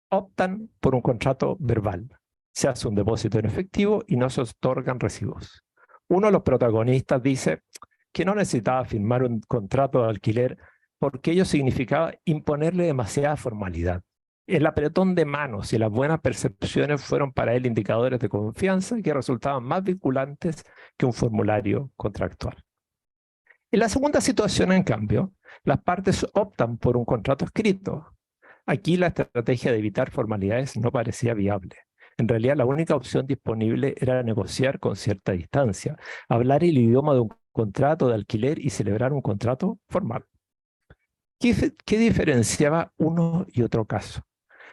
[SPEAKER 3] optan por un contrato verbal. Se hace un depósito en efectivo y no se otorgan recibos. Uno de los protagonistas dice que no necesitaba firmar un contrato de alquiler porque ello significaba imponerle demasiada formalidad. El apretón de manos y las buenas percepciones fueron para él indicadores de confianza que resultaban más vinculantes que un formulario contractual. En la segunda situación, en cambio, las partes optan por un contrato escrito. Aquí la estrategia de evitar formalidades no parecía viable. En realidad, la única opción disponible era negociar con cierta distancia, hablar el idioma de un contrato de alquiler y celebrar un contrato formal. ¿Qué diferenciaba uno y otro caso?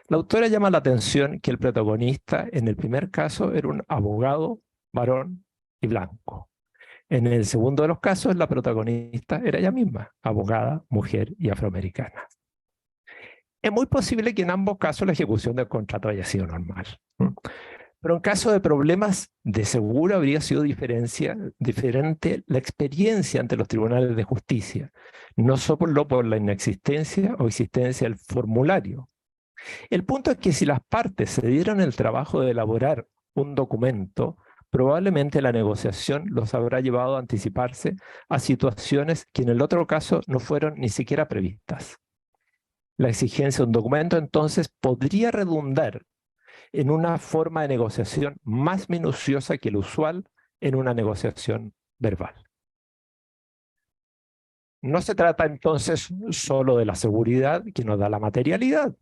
[SPEAKER 3] La autora llama la atención que el protagonista en el primer caso era un abogado varón y blanco. En el segundo de los casos, la protagonista era ella misma, abogada, mujer y afroamericana. Es muy posible que en ambos casos la ejecución del contrato haya sido normal. Pero en caso de problemas de seguro habría sido diferente la experiencia ante los tribunales de justicia, no solo por la inexistencia o existencia del formulario. El punto es que si las partes se dieron el trabajo de elaborar un documento, probablemente la negociación los habrá llevado a anticiparse a situaciones que en el otro caso no fueron ni siquiera previstas. La exigencia de un documento entonces podría redundar en una forma de negociación más minuciosa que lo usual en una negociación verbal. No se trata entonces solo de la seguridad que nos da la materialidad,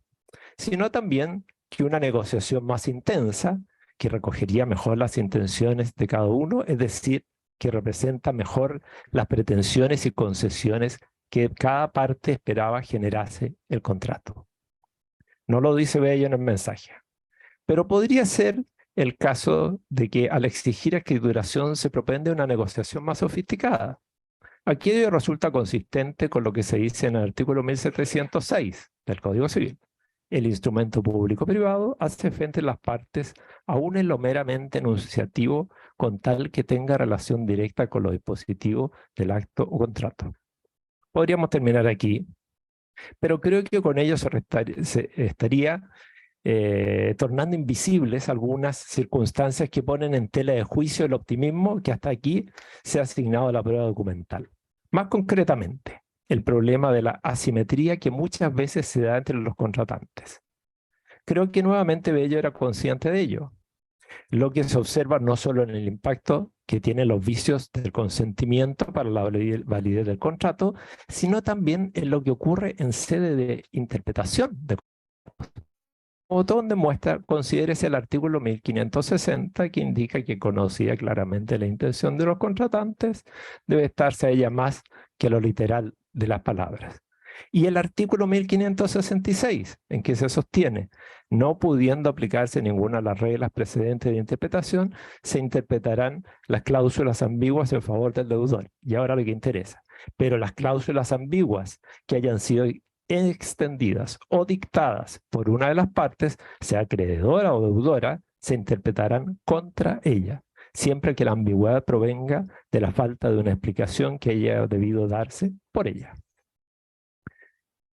[SPEAKER 3] sino también que una negociación más intensa, que recogería mejor las intenciones de cada uno, es decir, que representa mejor las pretensiones y concesiones que cada parte esperaba generase el contrato. No lo dice Bello en el mensaje. Pero podría ser el caso de que al exigir escrituración se propende una negociación más sofisticada. Aquí ello resulta consistente con lo que se dice en el artículo 1706 del Código Civil. El instrumento público-privado hace frente a las partes aún en lo meramente enunciativo con tal que tenga relación directa con lo dispositivo del acto o contrato. Podríamos terminar aquí, pero creo que con ello se estaría tornando invisibles algunas circunstancias que ponen en tela de juicio el optimismo que hasta aquí se ha asignado a la prueba documental. Más concretamente, el problema de la asimetría que muchas veces se da entre los contratantes. Creo que nuevamente Bello era consciente de ello, lo que se observa no solo en el impacto que tienen los vicios del consentimiento para la validez del contrato, sino también en lo que ocurre en sede de interpretación de Como Thon demuestra, considérese el artículo 1560 que indica que conocía claramente la intención de los contratantes, debe estarse a ella más que a lo literal de las palabras. Y el artículo 1566, en que se sostiene, no pudiendo aplicarse ninguna de las reglas precedentes de interpretación, se interpretarán las cláusulas ambiguas en favor del deudor. Y ahora lo que interesa. Pero las cláusulas ambiguas que hayan sido extendidas o dictadas por una de las partes, sea acreedora o deudora, se interpretarán contra ella, siempre que la ambigüedad provenga de la falta de una explicación que haya debido darse por ella.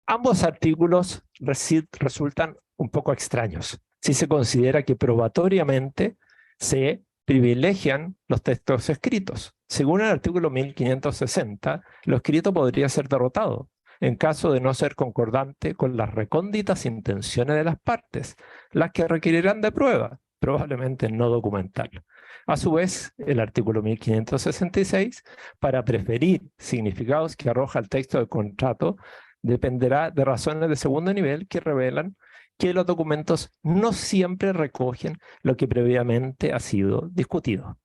[SPEAKER 3] Ambos artículos resultan un poco extraños, si se considera que probatoriamente se privilegian los textos escritos. Según el artículo 1560, lo escrito podría ser derrotado, en caso de no ser concordante con las recónditas intenciones de las partes, las que requerirán de prueba, probablemente no documental. A su vez, el artículo 1566, para preferir significados que arroja el texto del contrato, dependerá de razones de segundo nivel que revelan que los documentos no siempre recogen lo que previamente ha sido discutido.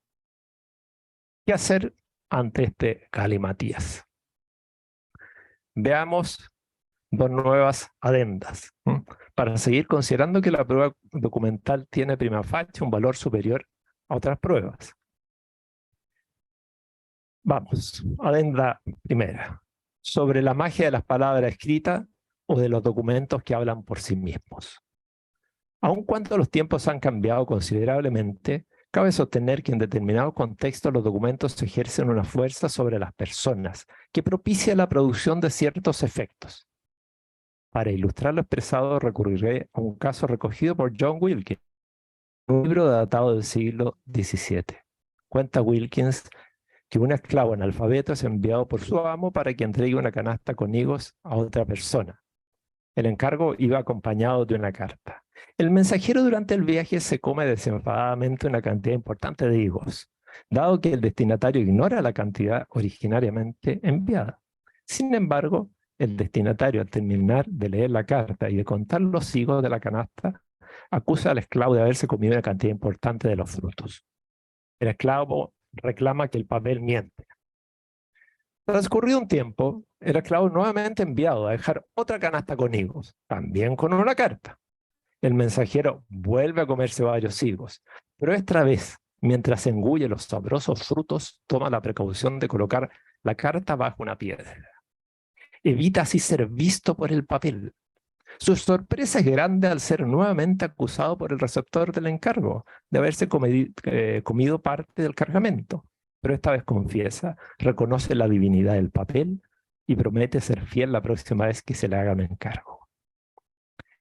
[SPEAKER 3] ¿Qué hacer ante este galimatías? Veamos dos nuevas adendas, para seguir considerando que la prueba documental tiene prima facie un valor superior a otras pruebas. Vamos, adenda primera, sobre la magia de las palabras escritas o de los documentos que hablan por sí mismos. Aun cuando los tiempos han cambiado considerablemente, cabe sostener que en determinados contextos los documentos ejercen una fuerza sobre las personas que propicia la producción de ciertos efectos. Para ilustrar lo expresado recurriré a un caso recogido por John Wilkins, un libro datado del siglo XVII. Cuenta Wilkins que un esclavo analfabeto es enviado por su amo para que entregue una canasta con higos a otra persona. El encargo iba acompañado de una carta. El mensajero durante el viaje se come desenfadadamente una cantidad importante de higos, dado que el destinatario ignora la cantidad originariamente enviada. Sin embargo, el destinatario, al terminar de leer la carta y de contar los higos de la canasta, acusa al esclavo de haberse comido una cantidad importante de los frutos. El esclavo reclama que el papel miente. Transcurrido un tiempo, el esclavo nuevamente enviado a dejar otra canasta con higos, también con una carta. El mensajero vuelve a comerse varios higos, pero esta vez mientras engulle los sabrosos frutos, toma la precaución de colocar la carta bajo una piedra. Evita así ser visto por el papel. Su sorpresa es grande al ser nuevamente acusado por el receptor del encargo de haberse comido parte del cargamento. Pero esta vez confiesa, reconoce la divinidad del papel y promete ser fiel la próxima vez que se le haga un encargo.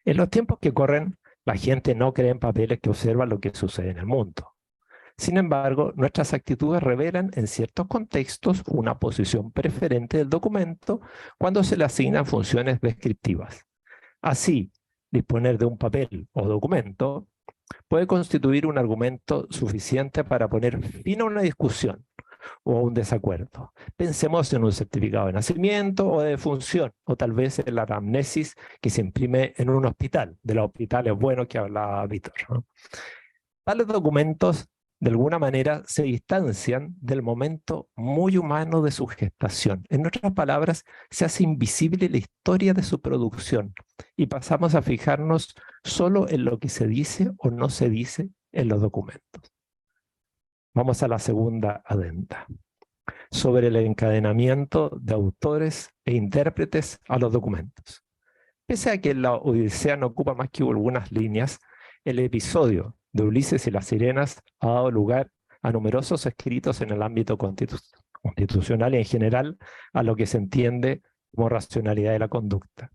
[SPEAKER 3] En los tiempos que corren, la gente no cree en papeles que observan lo que sucede en el mundo. Sin embargo, nuestras actitudes revelan en ciertos contextos una posición preferente del documento cuando se le asignan funciones descriptivas. Así, disponer de un papel o documento puede constituir un argumento suficiente para poner fin a una discusión o a un desacuerdo. Pensemos en un certificado de nacimiento o de defunción, o tal vez en la anamnesis que se imprime en un hospital, de los hospitales buenos que hablaba Víctor, ¿no? Tales documentos, de alguna manera, se distancian del momento muy humano de su gestación. En otras palabras, se hace invisible la historia de su producción y pasamos a fijarnos solo en lo que se dice o no se dice en los documentos. Vamos a la segunda adenda, sobre el encadenamiento de autores e intérpretes a los documentos. Pese a que la Odisea no ocupa más que algunas líneas, el episodio de Ulises y las sirenas ha dado lugar a numerosos escritos en el ámbito constitucional y en general a lo que se entiende como racionalidad de la conducta.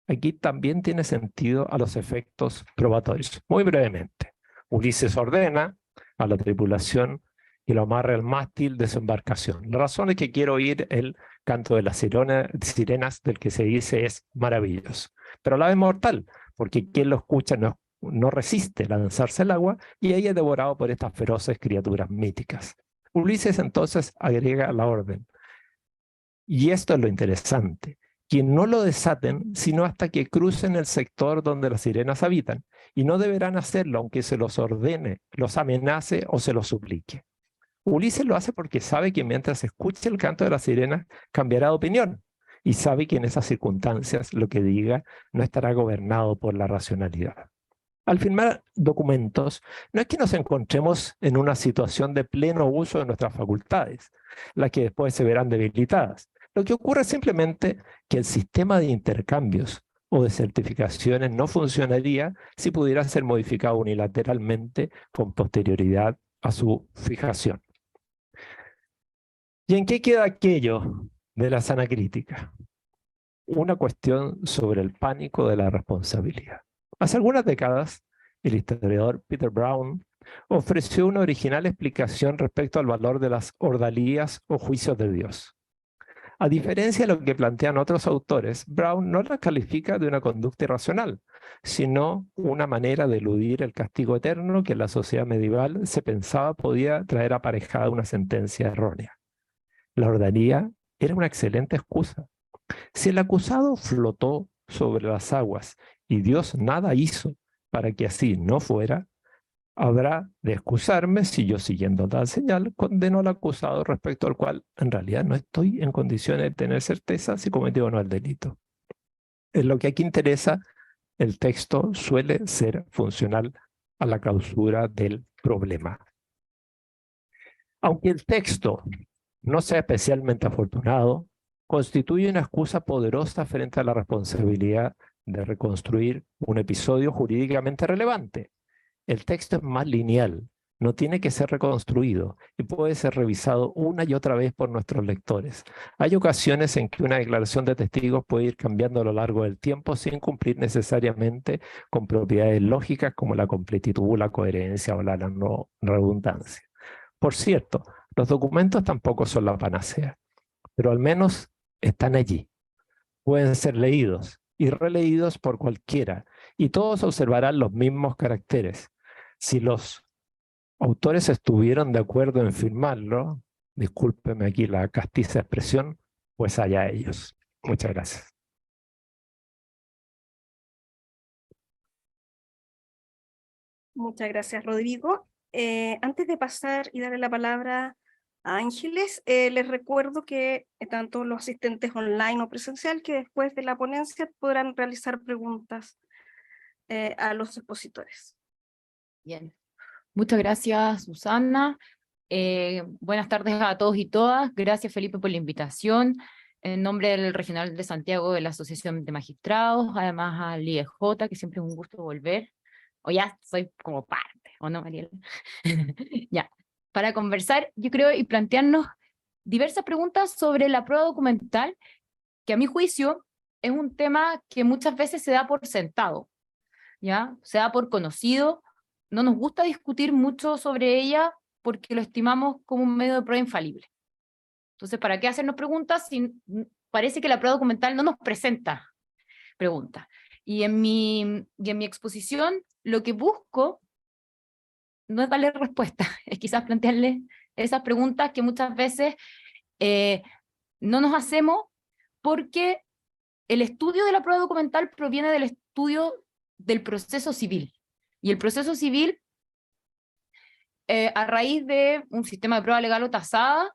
[SPEAKER 3] Aquí también tiene sentido a los efectos probatorios. Muy brevemente, Ulises ordena a la tripulación y lo amarra al mástil de su embarcación. La razón es que quiero oír el canto de las sirenas del que se dice es maravilloso, pero a la vez mortal, porque quien lo escucha no resiste lanzarse al agua y ahí es devorado por estas feroces criaturas míticas. Ulises entonces agrega la orden. Y esto es lo interesante, que no lo desaten sino hasta que crucen el sector donde las sirenas habitan, y no deberán hacerlo aunque se los ordene, los amenace o se los suplique. Ulises lo hace porque sabe que mientras escuche el canto de las sirenas cambiará de opinión, y sabe que en esas circunstancias lo que diga no estará gobernado por la racionalidad. Al firmar documentos, no es que nos encontremos en una situación de pleno uso de nuestras facultades, las que después se verán debilitadas. Lo que ocurre es simplemente que el sistema de intercambios o de certificaciones no funcionaría si pudiera ser modificado unilateralmente con posterioridad a su fijación. ¿Y en qué queda aquello de la sana crítica? Una cuestión sobre el pánico de la responsabilidad. Hace algunas décadas, el historiador Peter Brown ofreció una original explicación respecto al valor de las ordalías o juicios de Dios. A diferencia de lo que plantean otros autores, Brown no la califica de una conducta irracional, sino una manera de eludir el castigo eterno que en la sociedad medieval se pensaba podía traer aparejada una sentencia errónea. La ordalía era una excelente excusa. Si el acusado flotó sobre las aguas y Dios nada hizo para que así no fuera, habrá de excusarme si yo, siguiendo tal señal, condeno al acusado respecto al cual en realidad no estoy en condiciones de tener certeza si cometió o no el delito. En lo que aquí interesa, el texto suele ser funcional a la clausura del problema. Aunque el texto no sea especialmente afortunado, constituye una excusa poderosa frente a la responsabilidad de reconstruir un episodio jurídicamente relevante. El texto es más lineal, no tiene que ser reconstruido y puede ser revisado una y otra vez por nuestros lectores. Hay ocasiones en que una declaración de testigos puede ir cambiando a lo largo del tiempo sin cumplir necesariamente con propiedades lógicas como la completitud, la coherencia o la no redundancia. Por cierto, los documentos tampoco son la panacea, pero al menos están allí. Pueden ser leídos y releídos por cualquiera, y todos observarán los mismos caracteres. Si los autores estuvieron de acuerdo en firmarlo, discúlpeme aquí la castiza expresión, pues allá ellos. Muchas gracias.
[SPEAKER 1] Muchas gracias, Rodrigo. Antes de pasar y darle la palabra a Ángeles, les recuerdo que tanto los asistentes online o presencial que después de la ponencia podrán realizar preguntas a los expositores.
[SPEAKER 4] Bien. Muchas gracias, Susana. Buenas tardes a todos y todas. Gracias, Felipe, por la invitación. En nombre del Regional de Santiago de la Asociación de Magistrados, además al IEJ, que siempre es un gusto volver. O ya soy como parte, ¿o no, Mariela? Ya, para conversar, yo creo, y plantearnos diversas preguntas sobre la prueba documental, que a mi juicio es un tema que muchas veces se da por sentado, ¿ya? Se da por conocido, no nos gusta discutir mucho sobre ella porque lo estimamos como un medio de prueba infalible. Entonces, ¿para qué hacernos preguntas si parece que la prueba documental no nos presenta preguntas? Y en mi exposición lo que busco no es darle respuesta, es quizás plantearles esas preguntas que muchas veces no nos hacemos porque el estudio de la prueba documental proviene del estudio del proceso civil. Y el proceso civil, a raíz de un sistema de prueba legal o tasada,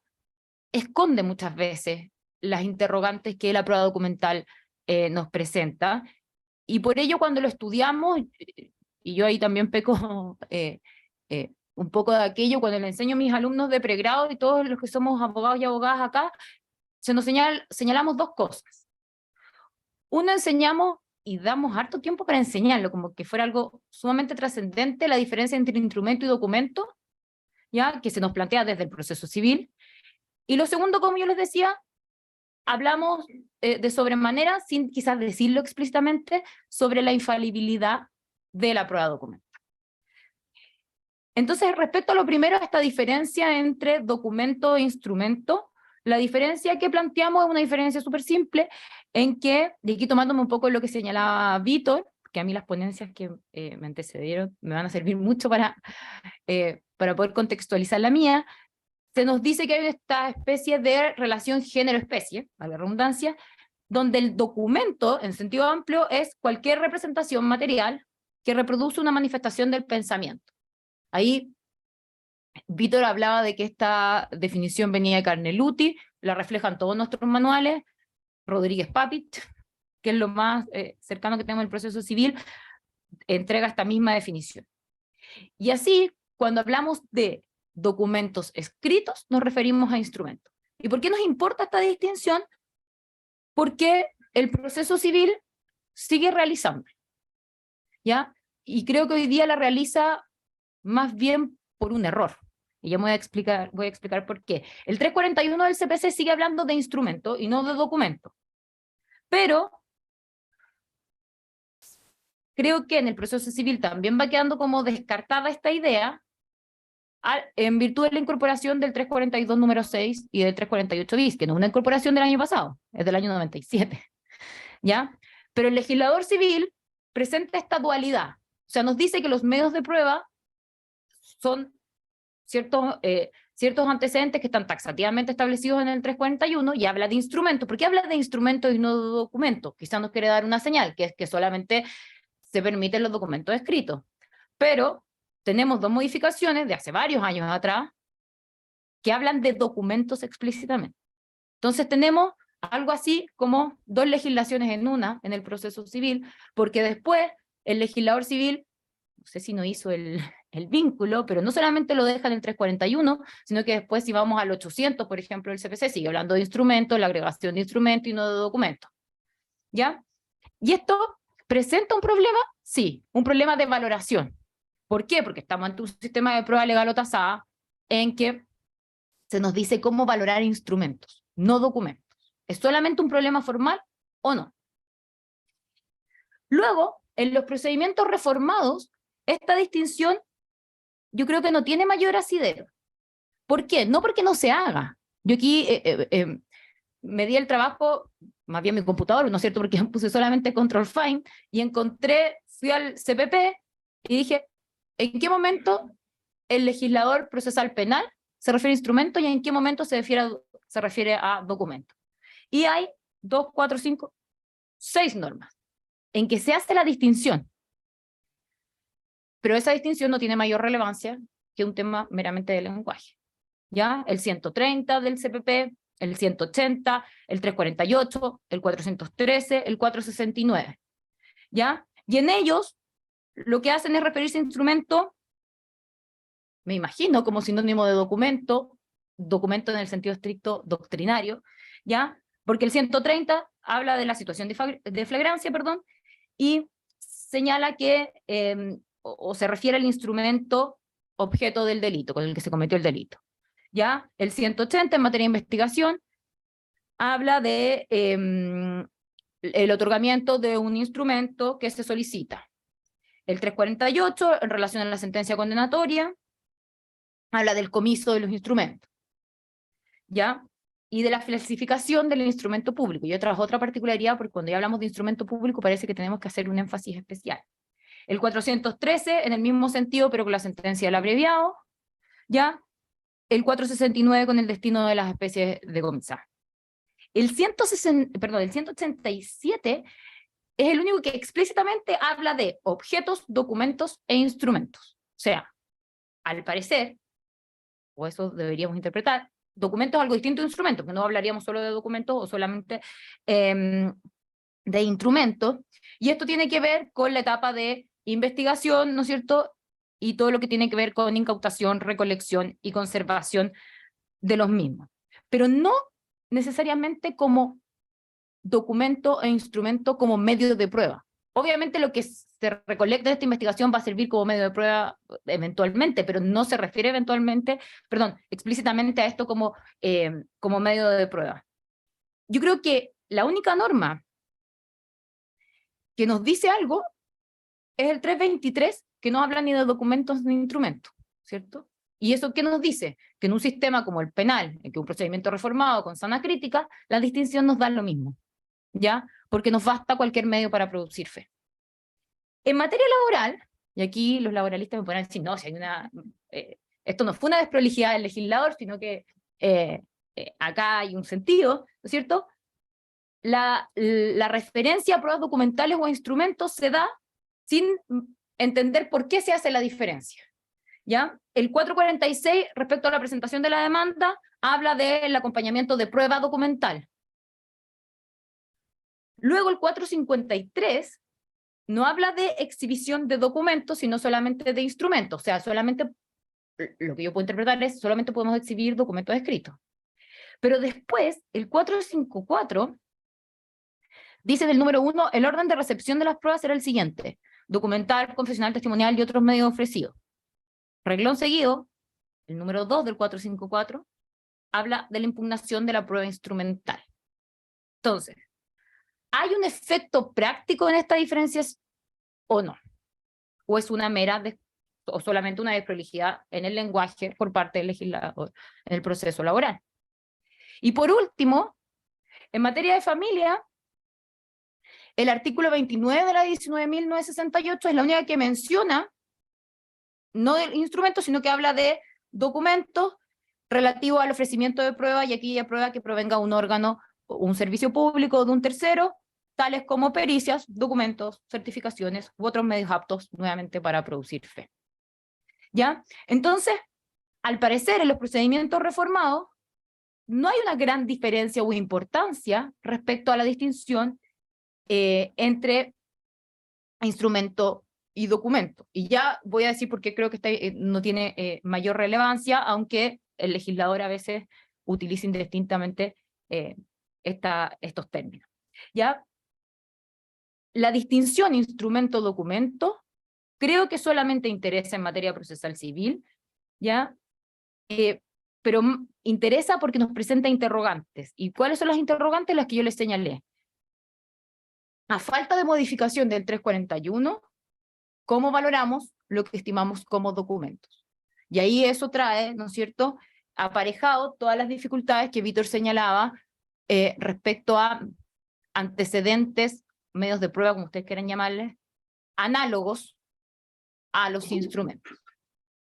[SPEAKER 4] esconde muchas veces las interrogantes que la prueba documental nos presenta. Y por ello cuando lo estudiamos, y yo ahí también peco un poco de aquello, cuando le enseño a mis alumnos de pregrado y todos los que somos abogados y abogadas acá, señalamos dos cosas. Uno, enseñamos y damos harto tiempo para enseñarlo, como que fuera algo sumamente trascendente, la diferencia entre instrumento y documento, ¿ya? Que se nos plantea desde el proceso civil. Y lo segundo, como yo les decía, hablamos de sobremanera, sin quizás decirlo explícitamente, sobre la infalibilidad de la prueba documental. Entonces, respecto a lo primero, esta diferencia entre documento e instrumento, la diferencia que planteamos es una diferencia súper simple, en que, y aquí tomándome un poco lo que señalaba Víctor, que a mí las ponencias que me antecedieron me van a servir mucho para poder contextualizar la mía, se nos dice que hay esta especie de relación género-especie, a la redundancia, donde el documento, en sentido amplio, es cualquier representación material que reproduce una manifestación del pensamiento. Ahí Víctor hablaba de que esta definición venía de Carneluti, la reflejan todos nuestros manuales, Rodríguez Papit, que es lo más cercano que tenemos al proceso civil, entrega esta misma definición. Y así, cuando hablamos de documentos escritos, nos referimos a instrumentos. ¿Y por qué nos importa esta distinción? Porque el proceso civil sigue realizando, ¿ya? Y creo que hoy día la realiza más bien por un error. Y ya voy a explicar por qué. El 341 del CPC sigue hablando de instrumento y no de documento. Pero creo que en el proceso civil también va quedando como descartada esta idea en virtud de la incorporación del 342 número 6 y del 348 bis, que no es una incorporación del año pasado, es del año 97. ¿Ya? Pero el legislador civil presenta esta dualidad. O sea, nos dice que los medios de prueba son ciertos antecedentes que están taxativamente establecidos en el 341 y habla de instrumentos. ¿Por qué habla de instrumentos y no de documentos? Quizás nos quiere dar una señal, que es que solamente se permiten los documentos escritos. Pero tenemos dos modificaciones de hace varios años atrás que hablan de documentos explícitamente. Entonces tenemos algo así como dos legislaciones en una en el proceso civil, porque después el legislador civil, no sé si no hizo el vínculo, pero no solamente lo deja en el 341, sino que después si vamos al 800, por ejemplo, el CPC sigue hablando de instrumentos, la agregación de instrumentos y no de documentos. ¿Ya? ¿Y esto presenta un problema? Sí, un problema de valoración. ¿Por qué? Porque estamos ante un sistema de prueba legal o tasada en que se nos dice cómo valorar instrumentos, no documentos. ¿Es solamente un problema formal o no? Luego, en los procedimientos reformados, esta distinción yo creo que no tiene mayor asidero. ¿Por qué? No porque no se haga. Yo aquí me di el trabajo, más bien mi computador, ¿no es cierto? Porque puse solamente Control Find y fui al CPP y dije, ¿en qué momento el legislador procesal penal se refiere a instrumento y en qué momento se refiere a documento? Y hay 2, 4, 5, 6 normas en que se hace la distinción. Pero esa distinción no tiene mayor relevancia que un tema meramente de lenguaje. ¿Ya? El 130 del CPP, el 180, el 348, el 413, el 469. ¿Ya? Y en ellos lo que hacen es referirse a instrumento me imagino, como sinónimo de documento, documento en el sentido estricto doctrinario, ¿ya? Porque el 130 habla de la situación de flagrancia, perdón, y señala que, o se refiere al instrumento objeto del delito, con el que se cometió el delito. ¿Ya? El 180 en materia de investigación habla de el otorgamiento de un instrumento que se solicita. El 348, en relación a la sentencia condenatoria, habla del comiso de los instrumentos, ¿ya? Y de la falsificación del instrumento público. Y otra particularidad, porque cuando ya hablamos de instrumento público parece que tenemos que hacer un énfasis especial. El 413, en el mismo sentido, pero con la sentencia del abreviado, ¿ya? El 469 con el destino de las especies decomisadas. El 187 es el único que explícitamente habla de objetos, documentos e instrumentos. O sea, al parecer, o eso deberíamos interpretar, documentos es algo distinto de instrumentos, que no hablaríamos solo de documentos o solamente de instrumentos, y esto tiene que ver con la etapa de investigación, ¿no es cierto?, y todo lo que tiene que ver con incautación, recolección y conservación de los mismos. Pero no necesariamente como documento e instrumento como medio de prueba. Obviamente lo que se recolecta de esta investigación va a servir como medio de prueba eventualmente, pero no se refiere explícitamente a esto como medio de prueba. Yo creo que la única norma que nos dice algo es el 323, que no habla ni de documentos ni de instrumentos, ¿cierto? ¿Y eso qué nos dice? Que en un sistema como el penal, en que un procedimiento reformado con sana crítica, la distinción nos da lo mismo, ¿ya? Porque nos basta cualquier medio para producir fe. En materia laboral, y aquí los laboralistas me podrán decir, no, si hay esto no fue una desprolijidad del legislador, sino que acá hay un sentido, ¿no es cierto? La referencia a pruebas documentales o instrumentos se da sin entender por qué se hace la diferencia, ¿ya? El 446, respecto a la presentación de la demanda, habla del acompañamiento de prueba documental. Luego el 453 no habla de exhibición de documentos, sino solamente de instrumentos, o sea, solamente, lo que yo puedo interpretar es, solamente podemos exhibir documentos escritos. Pero después, el 454 dice del número 1, el orden de recepción de las pruebas será el siguiente: documental, confesional, testimonial y otros medios ofrecidos. Reglón seguido, el número 2 del 454, habla de la impugnación de la prueba instrumental. Entonces, ¿hay un efecto práctico en estas diferencias o no? ¿O es una mera, o solamente una desprolijidad en el lenguaje por parte del legislador en el proceso laboral? Y por último, en materia de familia, el artículo 29 de la 19.968 es la única que menciona, no de instrumentos, sino que habla de documentos relativos al ofrecimiento de prueba y aquella prueba que provenga de un órgano, un servicio público o de un tercero, tales como pericias, documentos, certificaciones u otros medios aptos nuevamente para producir fe. ¿Ya? Entonces, al parecer en los procedimientos reformados no hay una gran diferencia o importancia respecto a la distinción entre instrumento y documento. Y ya voy a decir por qué creo que no tiene mayor relevancia, aunque el legislador a veces utiliza indistintamente estos términos. ¿Ya? La distinción instrumento-documento creo que solamente interesa en materia procesal civil, ¿ya? Pero interesa porque nos presenta interrogantes. ¿Y cuáles son las interrogantes? Las que yo les señalé. A falta de modificación del 341, ¿cómo valoramos lo que estimamos como documentos? Y ahí eso trae, ¿no es cierto?, aparejado todas las dificultades que Víctor señalaba respecto a antecedentes, medios de prueba, como ustedes quieran llamarles, análogos a los instrumentos.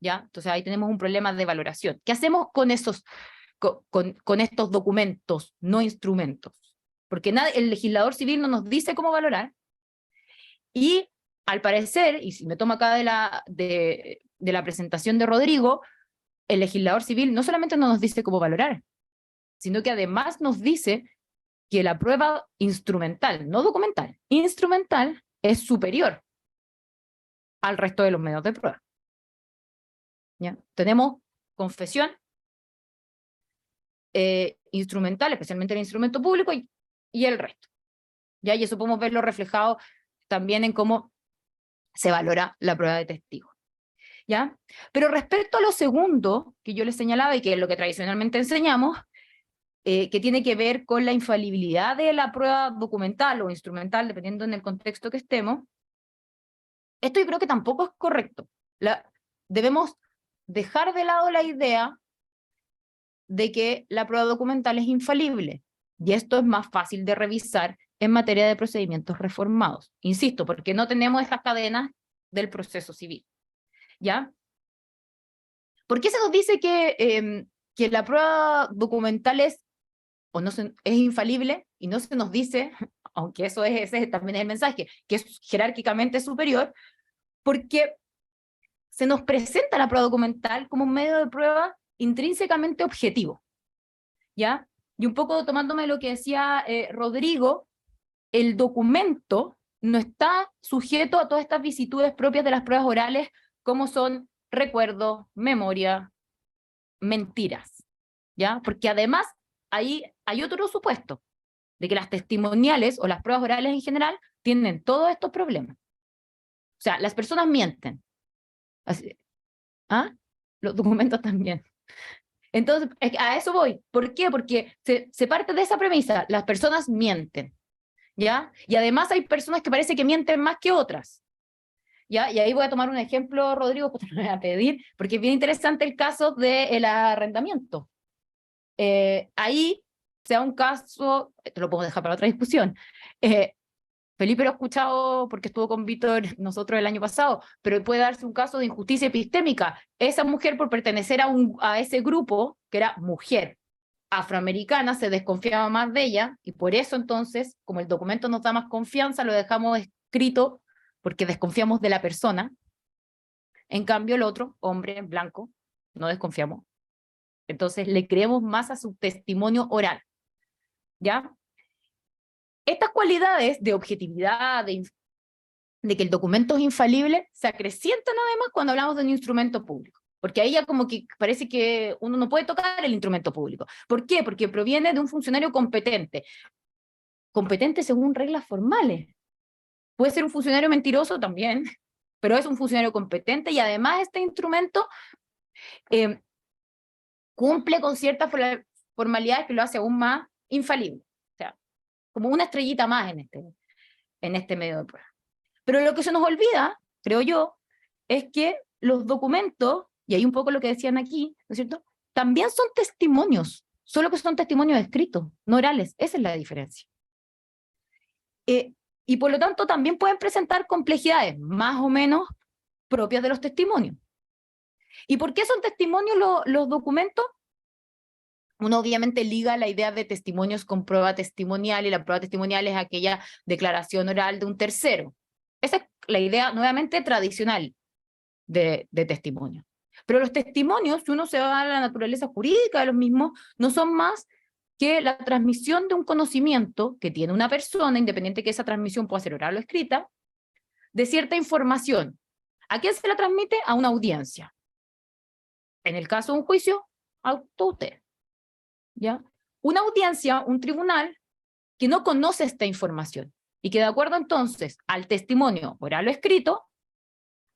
[SPEAKER 4] ¿Ya? Entonces ahí tenemos un problema de valoración. ¿Qué hacemos con estos documentos, no instrumentos? Porque el legislador civil no nos dice cómo valorar, y al parecer, y si me tomo acá de la presentación de Rodrigo, el legislador civil no solamente no nos dice cómo valorar, sino que además nos dice que la prueba instrumental, no documental, instrumental, es superior al resto de los medios de prueba. ¿ya? Tenemos confesión, instrumental, especialmente el instrumento público, y el resto. ¿Ya? Y eso podemos verlo reflejado también en cómo se valora la prueba de testigo. ¿Ya? Pero respecto a lo segundo que yo les señalaba, y que es lo que tradicionalmente enseñamos, que tiene que ver con la infalibilidad de la prueba documental o instrumental, dependiendo en el contexto que estemos, esto yo creo que tampoco es correcto. Debemos dejar de lado la idea de que la prueba documental es infalible, y esto es más fácil de revisar en materia de procedimientos reformados. Insisto, porque no tenemos estas cadenas del proceso civil. ¿Ya? ¿Por qué se nos dice que la prueba documental es infalible, y no se nos dice, aunque ese también es el mensaje, que es jerárquicamente superior? Porque se nos presenta la prueba documental como un medio de prueba intrínsecamente objetivo, ¿ya? Y un poco tomándome lo que decía Rodrigo, el documento no está sujeto a todas estas vicisitudes propias de las pruebas orales, como son recuerdo, memoria, mentiras, ¿ya? Porque además ahí hay otro supuesto, de que las testimoniales o las pruebas orales en general tienen todos estos problemas. O sea, las personas mienten. ¿Ah? Los documentos también. Entonces, a eso voy. ¿Por qué? Porque se parte de esa premisa, las personas mienten, ¿ya? Y además hay personas que parece que mienten más que otras, ¿ya? Y ahí voy a tomar un ejemplo, Rodrigo, pues te lo voy a pedir, porque es bien interesante el caso del arrendamiento. Ahí sea un caso, te lo puedo dejar para otra discusión, Felipe lo ha escuchado porque estuvo con Víctor nosotros el año pasado, pero puede darse un caso de injusticia epistémica. Esa mujer, por pertenecer a ese grupo, que era mujer afroamericana, se desconfiaba más de ella, y por eso entonces, como el documento nos da más confianza, lo dejamos escrito porque desconfiamos de la persona. En cambio el otro, hombre blanco, no desconfiamos. Entonces le creemos más a su testimonio oral. ¿Ya? Estas cualidades de objetividad, de que el documento es infalible, se acrecientan además cuando hablamos de un instrumento público. Porque ahí ya como que parece que uno no puede tocar el instrumento público. ¿Por qué? Porque proviene de un funcionario competente. Competente según reglas formales. Puede ser un funcionario mentiroso también, pero es un funcionario competente, y además este instrumento cumple con ciertas formalidades que lo hace aún más infalible. O sea, como una estrellita más en este medio de prueba. Pero lo que se nos olvida, creo yo, es que los documentos, y hay un poco lo que decían aquí, ¿no es cierto?, también son testimonios, solo que son testimonios escritos, no orales. Esa es la diferencia. Y por lo tanto también pueden presentar complejidades más o menos propias de los testimonios. ¿Y por qué son testimonios los documentos? Uno obviamente liga la idea de testimonios con prueba testimonial, y la prueba testimonial es aquella declaración oral de un tercero. Esa es la idea nuevamente tradicional de testimonio. Pero los testimonios, si uno se va a la naturaleza jurídica de los mismos, no son más que la transmisión de un conocimiento que tiene una persona, independiente que esa transmisión pueda ser oral o escrita, de cierta información. ¿A quién se la transmite? A una audiencia. En el caso de un juicio, a usted. ¿Ya? Una audiencia, un tribunal, que no conoce esta información y que de acuerdo entonces al testimonio oral o escrito,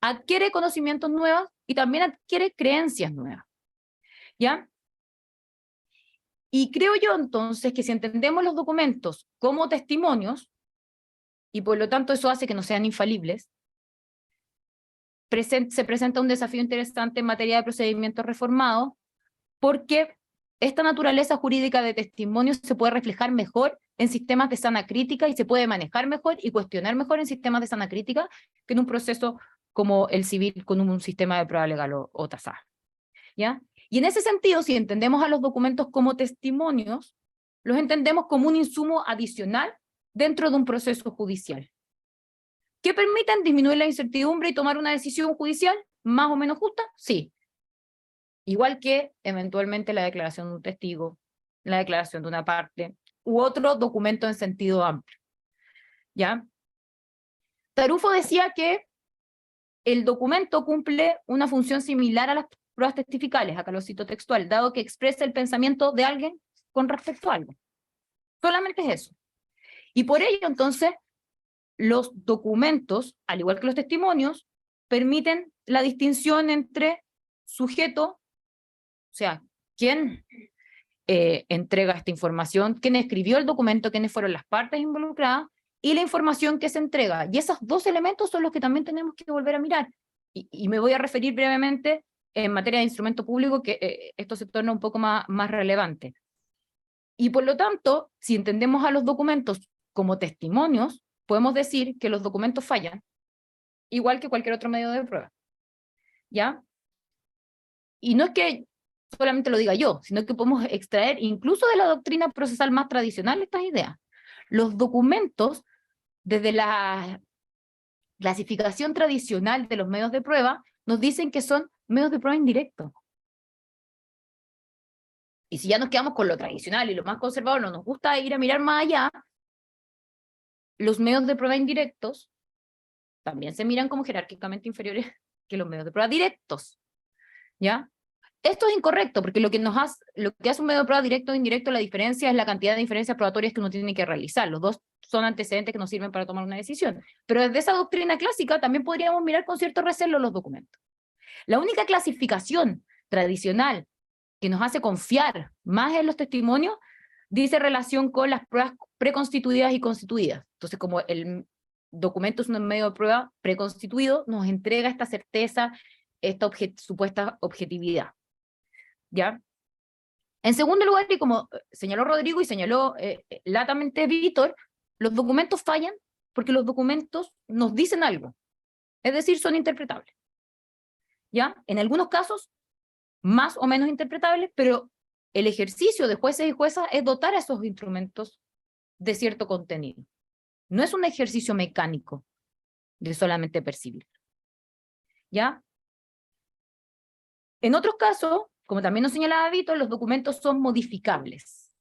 [SPEAKER 4] adquiere conocimientos nuevos y también adquiere creencias nuevas. ¿Ya? Y creo yo entonces que si entendemos los documentos como testimonios, y por lo tanto eso hace que no sean infalibles, se presenta un desafío interesante en materia de procedimientos reformados, porque esta naturaleza jurídica de testimonio se puede reflejar mejor en sistemas de sana crítica, y se puede manejar mejor y cuestionar mejor en sistemas de sana crítica que en un proceso como el civil con un sistema de prueba legal o tasada. ¿Ya? Y en ese sentido, si entendemos a los documentos como testimonios, los entendemos como un insumo adicional dentro de un proceso judicial, que permiten disminuir la incertidumbre y tomar una decisión judicial más o menos justa, sí. Igual que eventualmente la declaración de un testigo, la declaración de una parte, u otro documento en sentido amplio. ¿Ya? Tarufo decía que el documento cumple una función similar pruebas testificales, acá lo cito textual, dado que expresa el pensamiento de alguien con respecto a algo. Solamente es eso. Y por ello, entonces, los documentos, al igual que los testimonios, permiten la distinción entre sujeto, o sea, quién entrega esta información, quién escribió el documento, quiénes fueron las partes involucradas, y la información que se entrega. Y esos dos elementos son los que también tenemos que volver a mirar. Y me voy a referir brevemente en materia de instrumento público, que esto se torna un poco más relevante. Y por lo tanto, si entendemos a los documentos como testimonios, podemos decir que los documentos fallan, igual que cualquier otro medio de prueba. ¿Ya? Y no es que solamente lo diga yo, sino que podemos extraer incluso de la doctrina procesal más tradicional estas ideas. Los documentos, desde la clasificación tradicional de los medios de prueba, nos dicen que son medios de prueba indirectos. Y si ya nos quedamos con lo tradicional y lo más conservador, no nos gusta ir a mirar más allá, los medios de prueba indirectos también se miran como jerárquicamente inferiores que los medios de prueba directos. ¿Ya? Esto es incorrecto, porque lo que hace un medio de prueba directo o indirecto, la diferencia es la cantidad de diferencias probatorias que uno tiene que realizar. Los dos son antecedentes que nos sirven para tomar una decisión. Pero desde esa doctrina clásica también podríamos mirar con cierto recelo los documentos. La única clasificación tradicional que nos hace confiar más en los testimonios dice relación con las pruebas preconstituidas y constituidas. Entonces, como el documento es un medio de prueba preconstituido, nos entrega esta certeza, esta supuesta objetividad. ¿Ya? En segundo lugar, y como señaló Rodrigo y señaló latamente Víctor, los documentos fallan porque los documentos nos dicen algo, es decir, son interpretables. ¿Ya? En algunos casos, más o menos interpretables, pero el ejercicio de jueces y juezas es dotar a esos instrumentos de cierto contenido. No es un ejercicio mecánico de solamente percibir. ¿Ya? En otros casos, como también nos señalaba Víctor, los documentos son modificables.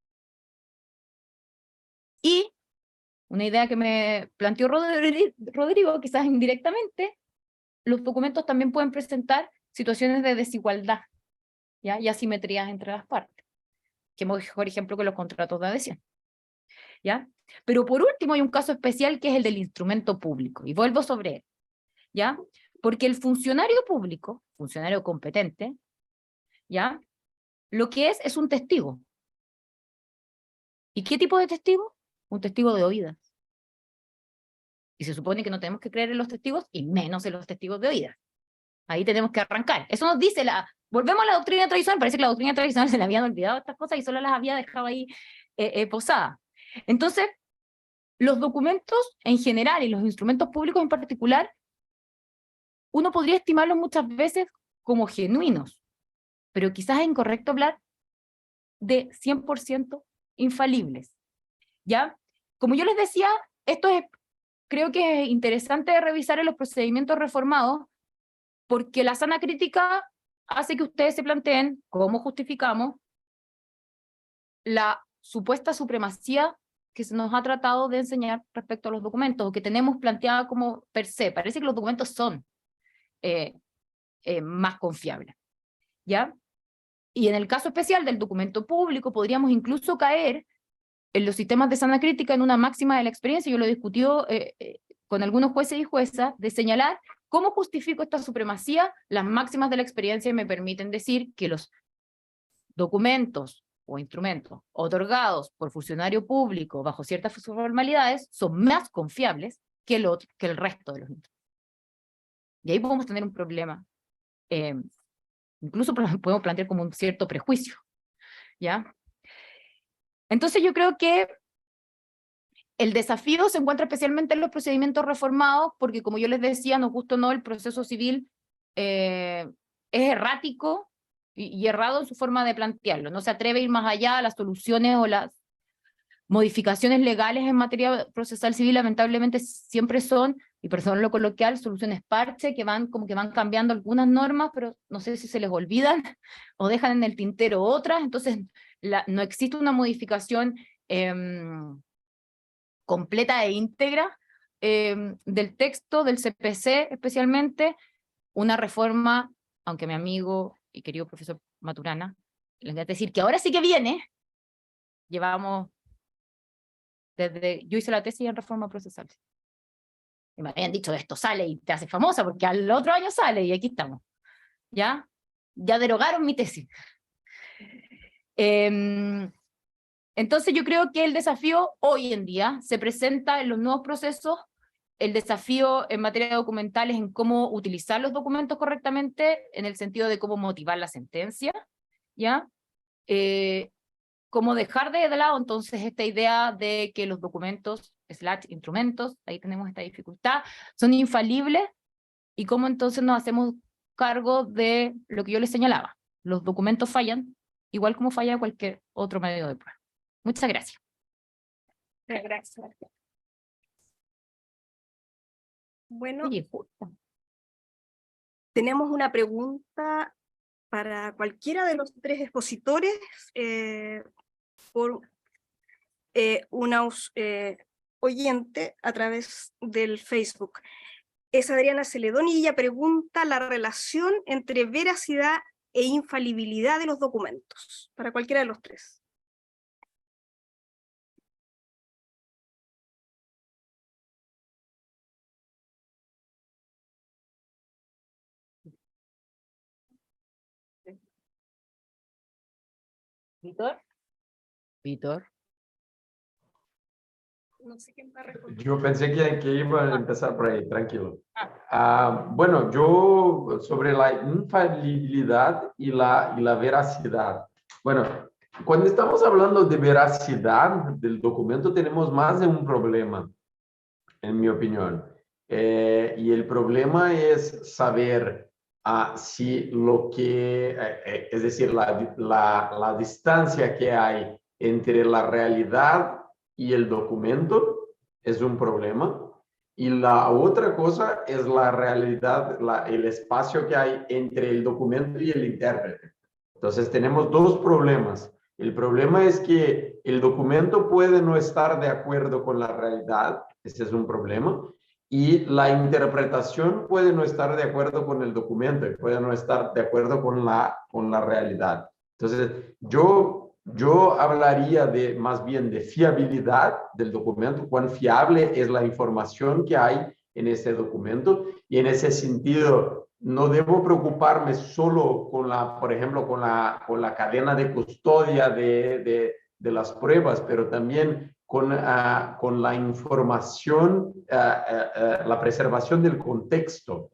[SPEAKER 4] Y una idea que me planteó Rodrigo, quizás indirectamente, los documentos también pueden presentar situaciones de desigualdad, ¿ya? Y asimetrías entre las partes, que mejor ejemplo que los contratos de adhesión. ¿Ya? Pero por último hay un caso especial que es el del instrumento público, y vuelvo sobre él. ¿Ya? Porque el funcionario público, funcionario competente, ¿ya? Lo que es un testigo. ¿Y qué tipo de testigo? Un testigo de oídas. Y se supone que no tenemos que creer en los testigos, y menos en los testigos de oídas. Ahí tenemos que arrancar. Eso nos dice volvemos a la doctrina tradicional, parece que la doctrina tradicional se le habían olvidado estas cosas y solo las había dejado ahí posadas. Entonces, los documentos en general y los instrumentos públicos en particular, uno podría estimarlos muchas veces como genuinos, pero quizás es incorrecto hablar de 100% infalibles. ¿Ya? Como yo les decía, creo que es interesante revisar en los procedimientos reformados, porque la sana crítica hace que ustedes se planteen cómo justificamos la supuesta supremacía que se nos ha tratado de enseñar respecto a los documentos, o que tenemos planteada como per se. Parece que los documentos son más confiables. ¿Ya? Y en el caso especial del documento público, podríamos incluso caer en los sistemas de sana crítica en una máxima de la experiencia. Yo lo discutí con algunos jueces y juezas, de señalar cómo justifico esta supremacía. Las máximas de la experiencia me permiten decir que los documentos o instrumentos otorgados por funcionario público bajo ciertas formalidades son más confiables que el resto de los instrumentos. Y ahí podemos tener un problema. Incluso podemos plantear como un cierto prejuicio. ¿Ya? Entonces yo creo que el desafío se encuentra especialmente en los procedimientos reformados, porque como yo les decía, nos gusta o no, el proceso civil es errático y errado en su forma de plantearlo. No se atreve a ir más allá. Las soluciones o las modificaciones legales en materia procesal civil lamentablemente siempre son, y perdón lo coloquial, soluciones parche, que van cambiando algunas normas, pero no sé si se les olvidan o dejan en el tintero otras. Entonces no existe una modificación completa e íntegra del texto, del CPC especialmente, una reforma, aunque mi amigo y querido profesor Maturana, les voy a decir que ahora sí que viene, llevamos, yo hice la tesis en reforma procesal. Y me habían dicho, esto sale y te hace famosa, porque al otro año sale, y aquí estamos. ¿Ya? Ya derogaron mi tesis. Entonces yo creo que el desafío hoy en día se presenta en los nuevos procesos, el desafío en materia documental es en cómo utilizar los documentos correctamente, en el sentido de cómo motivar la sentencia, ¿ya? Cómo dejar de lado entonces esta idea de que los documentos, instrumentos, ahí tenemos esta dificultad, son infalibles, y cómo entonces nos hacemos cargo de lo que yo les señalaba. Los documentos fallan, igual como falla cualquier otro medio de prueba. Muchas gracias.
[SPEAKER 1] Gracias. Bueno,
[SPEAKER 4] Oye, justo.
[SPEAKER 1] tenemos una pregunta para cualquiera de los tres expositores por una oyente a través del Facebook. Es Adriana Celedoni y ella pregunta la relación entre veracidad e infalibilidad de los documentos, para cualquiera de los tres.
[SPEAKER 4] ¿Víctor? ¿Víctor?
[SPEAKER 1] No sé quién va a responder.
[SPEAKER 2] Yo pensé que iba a empezar por ahí, tranquilo. Bueno, yo sobre la infalibilidad y la veracidad. Bueno, cuando estamos hablando de veracidad del documento tenemos más de un problema, en mi opinión. Y el problema es saber si lo que, es decir, la distancia que hay entre la realidad y el documento es un problema. Y la otra cosa es la realidad, el espacio que hay entre el documento y el intérprete. Entonces tenemos dos problemas. El problema es que el documento puede no estar de acuerdo con la realidad, ese es un problema, y la interpretación puede no estar de acuerdo con el documento, y puede no estar de acuerdo con la realidad. Entonces, yo hablaría más bien de fiabilidad del documento, cuán fiable es la información que hay en ese documento, y en ese sentido no debo preocuparme solo con por ejemplo, con la cadena de custodia de las pruebas, pero también con la información, la preservación del contexto.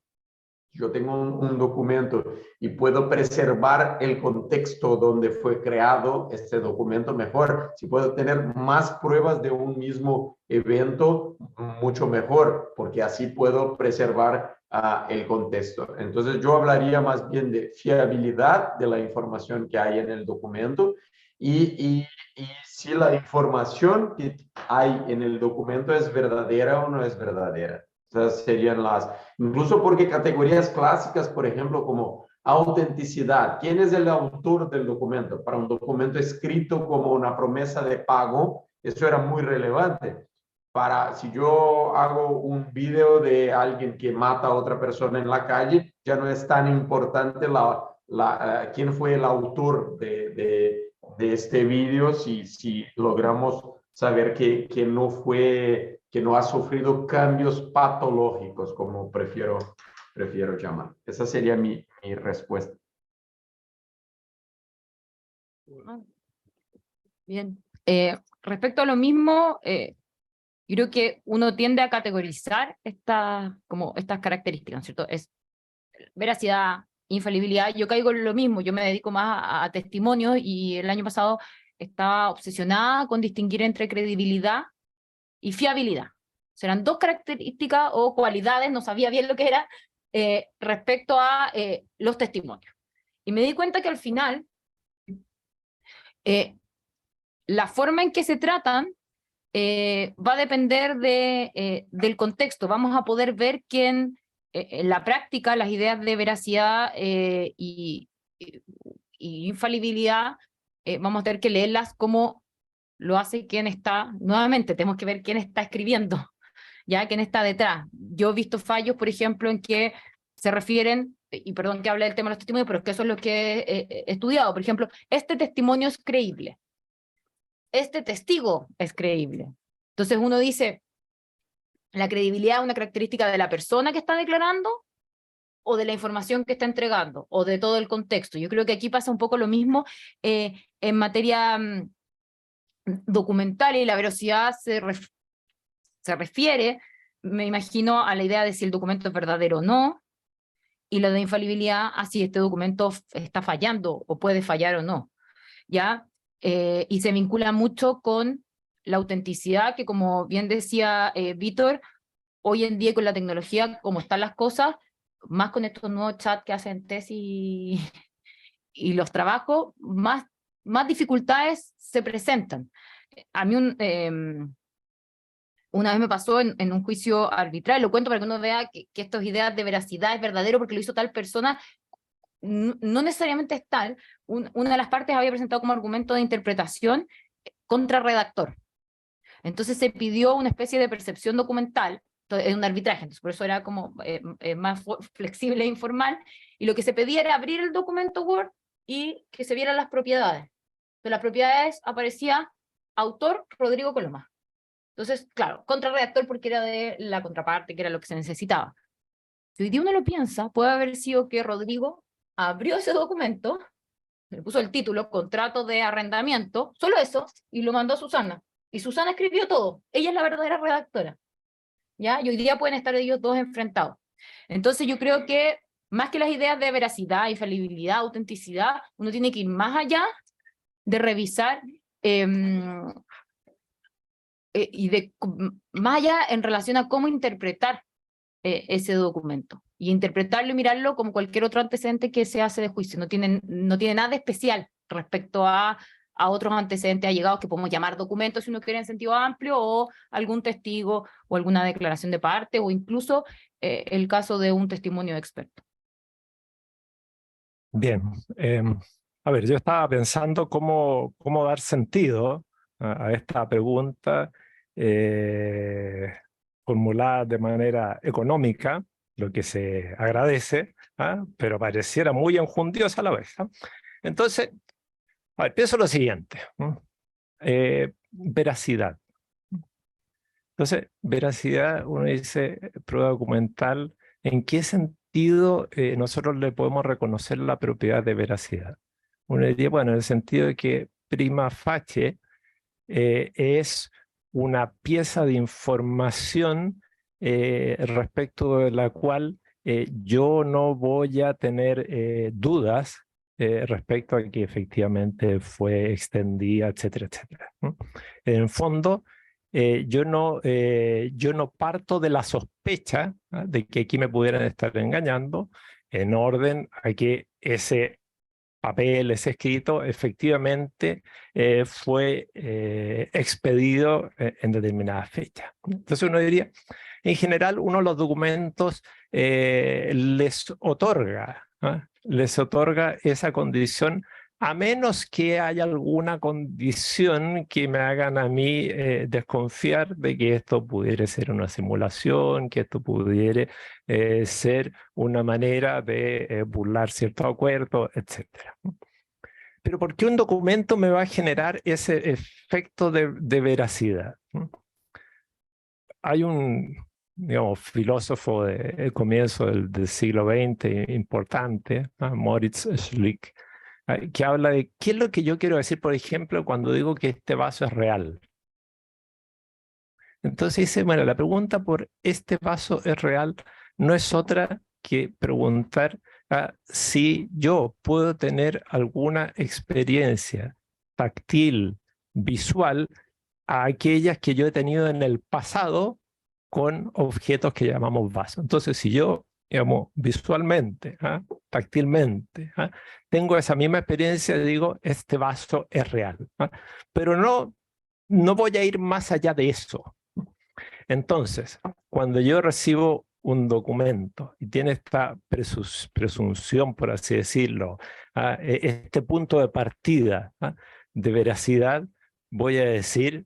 [SPEAKER 2] Yo tengo un documento y puedo preservar el contexto donde fue creado este documento mejor. Si puedo tener más pruebas de un mismo evento, mucho mejor, porque así puedo preservar el contexto. Entonces yo hablaría más bien de fiabilidad de la información que hay en el documento y si la información que hay en el documento es verdadera o no es verdadera. Esas serían incluso porque categorías clásicas, por ejemplo, como autenticidad. ¿Quién es el autor del documento? Para un documento escrito como una promesa de pago, eso era muy relevante. Si yo hago un video de alguien que mata a otra persona en la calle, ya no es tan importante quién fue el autor de este video si logramos saber que no ha sufrido cambios patológicos, como prefiero llamar. Esa sería mi respuesta.
[SPEAKER 4] Bien. Respecto a lo mismo, yo creo que uno tiende a categorizar estas características, ¿cierto? Es veracidad, infalibilidad. Yo caigo en lo mismo, yo me dedico más a testimonios y el año pasado estaba obsesionada con distinguir entre credibilidad y fiabilidad. Serán dos características o cualidades, no sabía bien lo que era, respecto a los testimonios. Y me di cuenta que al final la forma en que se tratan va a depender del contexto. Vamos a poder ver que en la práctica las ideas de veracidad y infalibilidad vamos a tener que leerlas como lo hace quien está, nuevamente tenemos que ver quién está escribiendo, ya quién está detrás. Yo he visto fallos, por ejemplo, en que se refieren y perdón que hable del tema de los testimonios, pero es que eso es lo que he estudiado. Por ejemplo, este testimonio es creíble. Este testigo es creíble. Entonces uno dice, ¿la credibilidad es una característica de la persona que está declarando o de la información que está entregando o de todo el contexto? Yo creo que aquí pasa un poco lo mismo en materia documental, y la veracidad se refiere, me imagino, a la idea de si el documento es verdadero o no, y la de infalibilidad a si este documento está fallando o puede fallar o no, ¿ya? Y se vincula mucho con la autenticidad, que como bien decía Víctor, hoy en día con la tecnología, como están las cosas, más con estos nuevos chats que hacen tesis y los trabajos, más dificultades se presentan. A mí una vez me pasó en un juicio arbitral, lo cuento para que uno vea que estas ideas de veracidad es verdadero porque lo hizo tal persona, no necesariamente es tal. Una de las partes había presentado como argumento de interpretación contra redactor. Entonces se pidió una especie de percepción documental en un arbitraje, entonces por eso era como más flexible e informal, y lo que se pedía era abrir el documento Word y que se vieran las propiedades. De las propiedades aparecía autor Rodrigo Coloma. Entonces, claro, contrarredactor porque era de la contraparte, que era lo que se necesitaba. Si hoy día uno lo piensa, puede haber sido que Rodrigo abrió ese documento, le puso el título, contrato de arrendamiento, solo eso, y lo mandó a Susana. Y Susana escribió todo. Ella es la verdadera redactora, ¿ya? Y hoy día pueden estar ellos dos enfrentados. Entonces yo creo que, más que las ideas de veracidad, infalibilidad, autenticidad, uno tiene que ir más allá de revisar y más allá en relación a cómo interpretar ese documento. Y interpretarlo y mirarlo como cualquier otro antecedente que se hace de juicio. No tiene nada de especial respecto a otros antecedentes allegados que podemos llamar documentos si uno quiere en sentido amplio, o algún testigo o alguna declaración de parte, o incluso el caso de un testimonio de experto.
[SPEAKER 3] Bien. A ver, yo estaba pensando cómo dar sentido a esta pregunta formulada de manera económica, lo que se agradece, pero pareciera muy enjundiosa a la vez. Entonces, a ver, pienso lo siguiente, veracidad. Entonces, veracidad, uno dice, prueba documental, ¿en qué sentido nosotros le podemos reconocer la propiedad de veracidad? Uno diría, bueno, en el sentido de que prima facie es una pieza de información respecto de la cual yo no voy a tener dudas respecto a que efectivamente fue extendida, etcétera, etcétera. En el fondo, yo no parto de la sospecha de que aquí me pudieran estar engañando en orden a que ese papel, ese escrito, efectivamente fue expedido en determinada fecha. Entonces uno diría, en general, uno de los documentos les otorga esa condición, a menos que haya alguna condición que me hagan a mí desconfiar de que esto pudiera ser una simulación, que esto pudiera ser una manera de burlar ciertos acuerdos, etc. Pero ¿por qué un documento me va a generar ese efecto de veracidad? Hay un, digamos, filósofo del comienzo del siglo XX importante, Moritz Schlick, que habla de qué es lo que yo quiero decir, por ejemplo, cuando digo que este vaso es real. Entonces dice, bueno, la pregunta por este vaso es real no es otra que preguntar si yo puedo tener alguna experiencia táctil, visual, a aquellas que yo he tenido en el pasado con objetos que llamamos vasos. Entonces, si yo, digamos, visualmente, táctilmente, tengo esa misma experiencia, digo, este vaso es real. Pero no voy a ir más allá de eso. Entonces, cuando yo recibo un documento y tiene esta presunción, por así decirlo, este punto de partida de veracidad, voy a decir,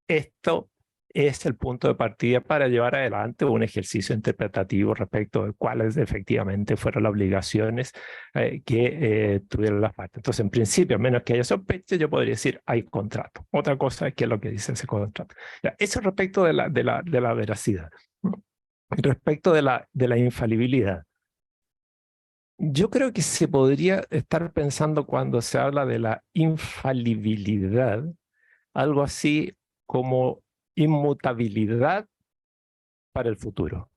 [SPEAKER 3] esto es el punto de partida para llevar adelante un ejercicio interpretativo respecto de cuáles efectivamente fueron las obligaciones que tuvieron las partes. Entonces, en principio, a menos que haya sospecha, yo podría decir hay contrato. Otra cosa es qué es lo que dice ese contrato. Ya, eso respecto de la veracidad. Respecto de la infalibilidad. Yo creo que se podría estar pensando cuando se habla de la infalibilidad, algo así como inmutabilidad para el futuro.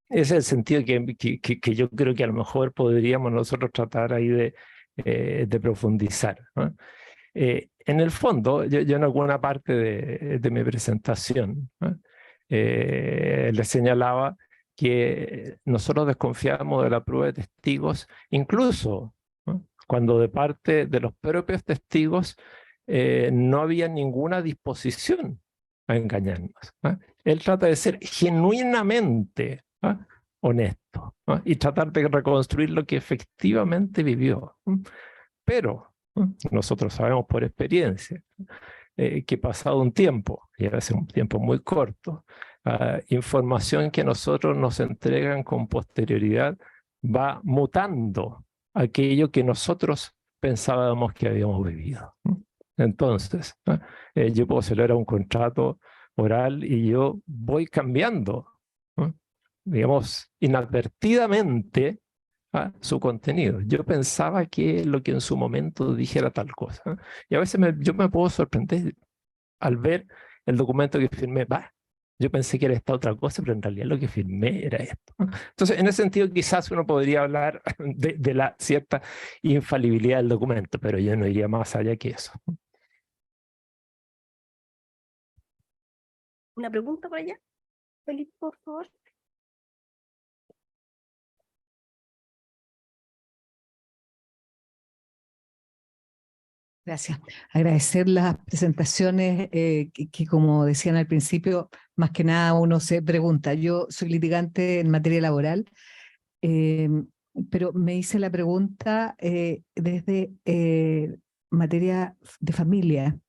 [SPEAKER 3] Ese es el sentido que yo creo que a lo mejor podríamos nosotros tratar ahí de profundizar, ¿no? En el fondo, yo en alguna parte de mi presentación, ¿no? Les señalaba que nosotros desconfiamos de la prueba de testigos, incluso, ¿no? Cuando de parte de los propios testigos no había ninguna disposición a engañarnos, ¿no? Él trata de ser genuinamente, ¿no?, honesto, ¿no?, y tratar de reconstruir lo que efectivamente vivió, ¿no? Pero nosotros sabemos por experiencia que pasado un tiempo, y a veces un tiempo muy corto, información que nosotros nos entregan con posterioridad va mutando aquello que nosotros pensábamos que habíamos vivido. Entonces, yo puedo celebrar un contrato oral y yo voy cambiando, digamos, inadvertidamente su contenido. Yo pensaba que lo que en su momento dije era tal cosa. Y a veces yo me puedo sorprender al ver el documento que firmé. Yo pensé que era esta otra cosa, pero en realidad lo que firmé era esto. Entonces, en ese sentido, quizás uno podría hablar de la cierta infalibilidad del documento, pero yo no iría más allá que eso.
[SPEAKER 1] ¿Una pregunta por allá? Felipe, por favor.
[SPEAKER 5] Gracias. Agradecer las presentaciones que, como decían al principio, más que nada uno se pregunta. Yo soy litigante en materia laboral, pero me hice la pregunta desde materia de familia.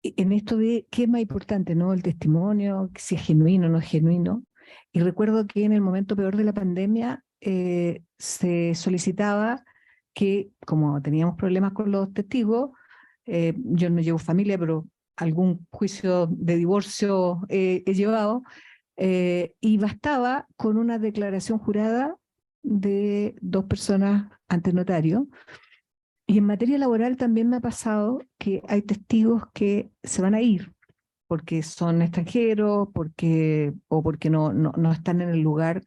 [SPEAKER 5] En esto de qué es más importante, ¿no? El testimonio, si es genuino o no es genuino. Y recuerdo que en el momento peor de la pandemia se solicitaba que, como teníamos problemas con los testigos, yo no llevo familia, pero algún juicio de divorcio he llevado, y bastaba con una declaración jurada de 2 personas ante notario. Y en materia laboral también me ha pasado que hay testigos que se van a ir porque son extranjeros, o porque no están en el lugar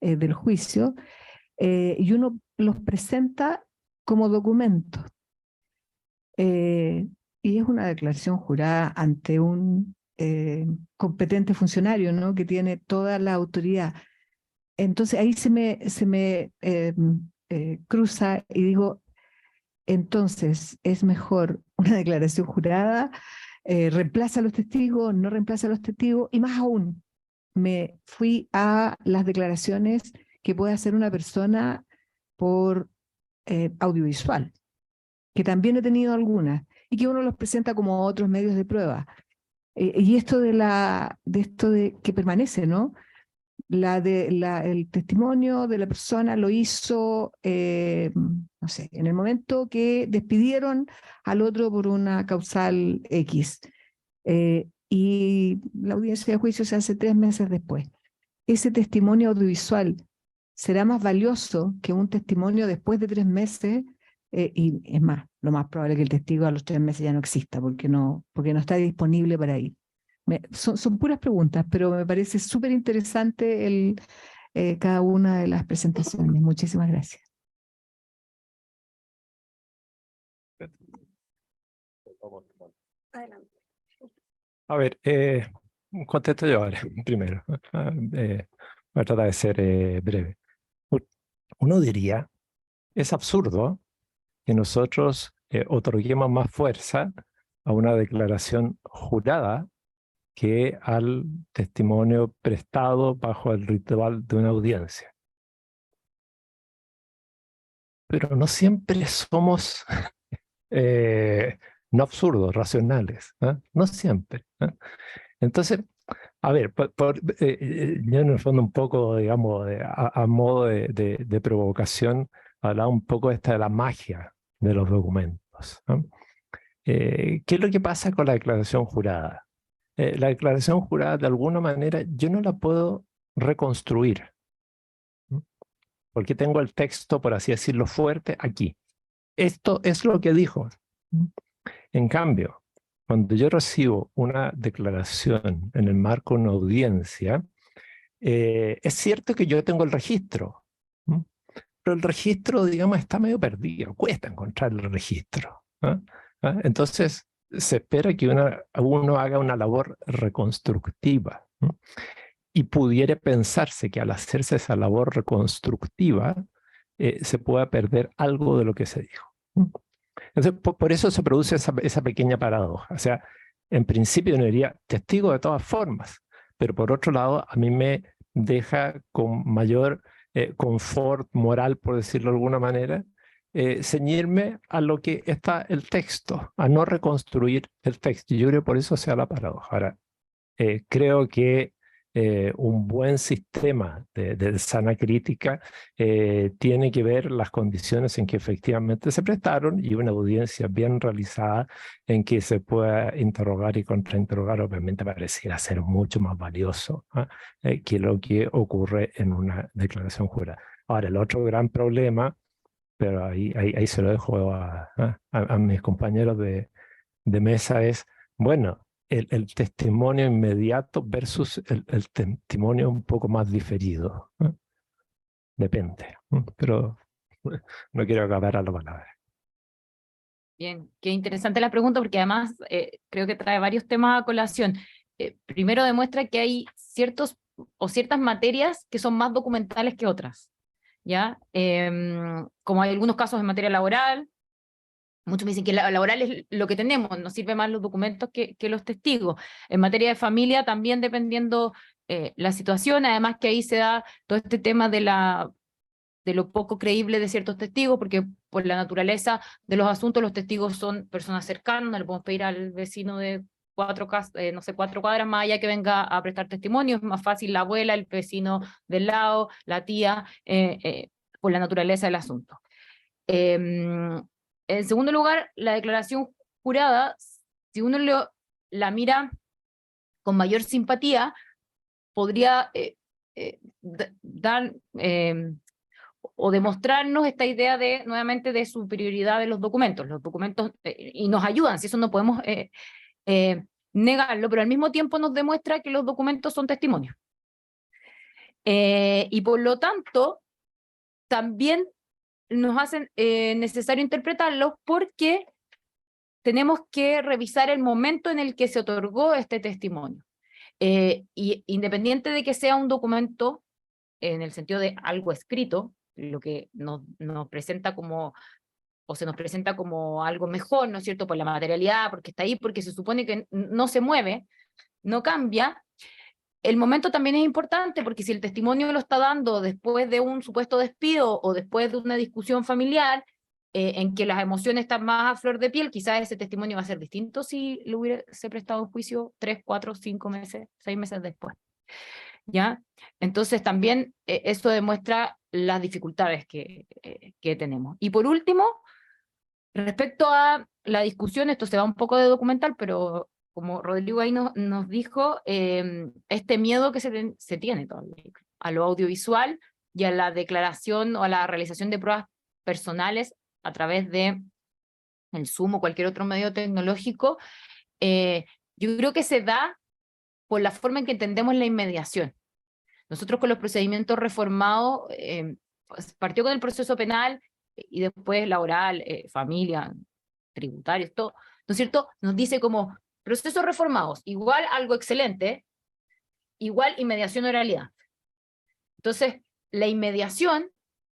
[SPEAKER 5] del juicio, y uno los presenta como documentos. Y es una declaración jurada ante un competente funcionario, ¿no?, que tiene toda la autoridad. Entonces ahí se me cruza y digo, entonces es mejor una declaración jurada, reemplaza a los testigos, no reemplaza a los testigos, y más aún, me fui a las declaraciones que puede hacer una persona por audiovisual, que también he tenido algunas, y que uno los presenta como otros medios de prueba. Y esto de que permanece, ¿no? El testimonio de la persona lo hizo, no sé, en el momento que despidieron al otro por una causal X, y la audiencia de juicio se hace 3 meses después. Ese testimonio audiovisual será más valioso que un testimonio después de 3 meses, y es más, lo más probable es que el testigo a los 3 meses ya no exista, porque no está disponible para ir. Son puras preguntas, pero me parece súper interesante cada una de las presentaciones. Muchísimas gracias.
[SPEAKER 1] Adelante.
[SPEAKER 3] A ver, contesto yo ahora, primero. Voy a tratar de ser breve. Uno diría, es absurdo que nosotros otorguemos más fuerza a una declaración jurada que al testimonio prestado bajo el ritual de una audiencia. Pero no siempre somos no absurdos, racionales, no siempre. Entonces, a ver, yo en el fondo un poco, digamos, a modo de provocación, hablaba un poco esta de la magia de los documentos. ¿Qué es lo que pasa con la declaración jurada? La declaración jurada, de alguna manera, yo no la puedo reconstruir, porque tengo el texto, por así decirlo, fuerte aquí. Esto es lo que dijo. En cambio, cuando yo recibo una declaración en el marco de una audiencia, es cierto que yo tengo el registro, pero el registro, digamos, está medio perdido, cuesta encontrar el registro. Entonces, se espera que uno haga una labor reconstructiva. Y pudiera pensarse que al hacerse esa labor reconstructiva, se pueda perder algo de lo que se dijo. Entonces, por eso se produce esa pequeña paradoja. O sea, en principio uno diría testigo de todas formas, pero por otro lado, a mí me deja con mayor confort moral, por decirlo de alguna manera, ceñirme a lo que está el texto, a no reconstruir el texto. Y yo creo que por eso sea la paradoja. Ahora, creo que un buen sistema de sana crítica tiene que ver las condiciones en que efectivamente se prestaron y una audiencia bien realizada en que se pueda interrogar y contrainterrogar, obviamente pareciera ser mucho más valioso que lo que ocurre en una declaración jurada. Ahora, el otro gran problema, pero ahí se lo dejo a mis compañeros de mesa, es, bueno, el testimonio inmediato versus el testimonio un poco más diferido. Depende, pero no quiero acabar a la palabra.
[SPEAKER 4] Bien, qué interesante la pregunta, porque además creo que trae varios temas a colación. Primero demuestra que hay ciertas materias que son más documentales que otras, ¿ya? Como hay algunos casos en materia laboral, muchos me dicen que la laboral es lo que tenemos, nos sirve más los documentos que los testigos. En materia de familia también dependiendo la situación, además que ahí se da todo este tema de lo poco creíble de ciertos testigos, porque por la naturaleza de los asuntos los testigos son personas cercanas, no le podemos pedir al vecino de 4 cuadras más allá que venga a prestar testimonio, es más fácil la abuela, el vecino del lado, la tía, por la naturaleza del asunto. En segundo lugar, la declaración jurada, si uno la mira con mayor simpatía, podría dar o demostrarnos esta idea nuevamente de superioridad de los documentos. Los documentos y nos ayudan, si eso no podemos negarlo, pero al mismo tiempo nos demuestra que los documentos son testimonios. Y por lo tanto, también nos hacen necesario interpretarlos porque tenemos que revisar el momento en el que se otorgó este testimonio. Y independiente de que sea un documento, en el sentido de algo escrito, lo que nos presenta como, o se nos presenta como algo mejor, ¿no es cierto?, por la materialidad, porque está ahí, porque se supone que no se mueve, no cambia. El momento también es importante, porque si el testimonio lo está dando después de un supuesto despido o después de una discusión familiar, en que las emociones están más a flor de piel, quizás ese testimonio va a ser distinto si le hubiese prestado un juicio 3, 4, 5 meses, 6 meses después. ¿Ya? Entonces también eso demuestra las dificultades que tenemos. Y por último, respecto a la discusión, esto se va un poco de documental, pero como Rodrigo ahí nos dijo, este miedo que se tiene todavía a lo audiovisual y a la declaración o a la realización de pruebas personales a través de el Zoom o cualquier otro medio tecnológico, yo creo que se da por la forma en que entendemos la inmediación. Nosotros con los procedimientos reformados, pues partió con el proceso penal y después laboral, familia, tributario, todo, ¿no es cierto? Nos dice como procesos reformados, igual algo excelente, igual inmediación o oralidad. Entonces, la inmediación,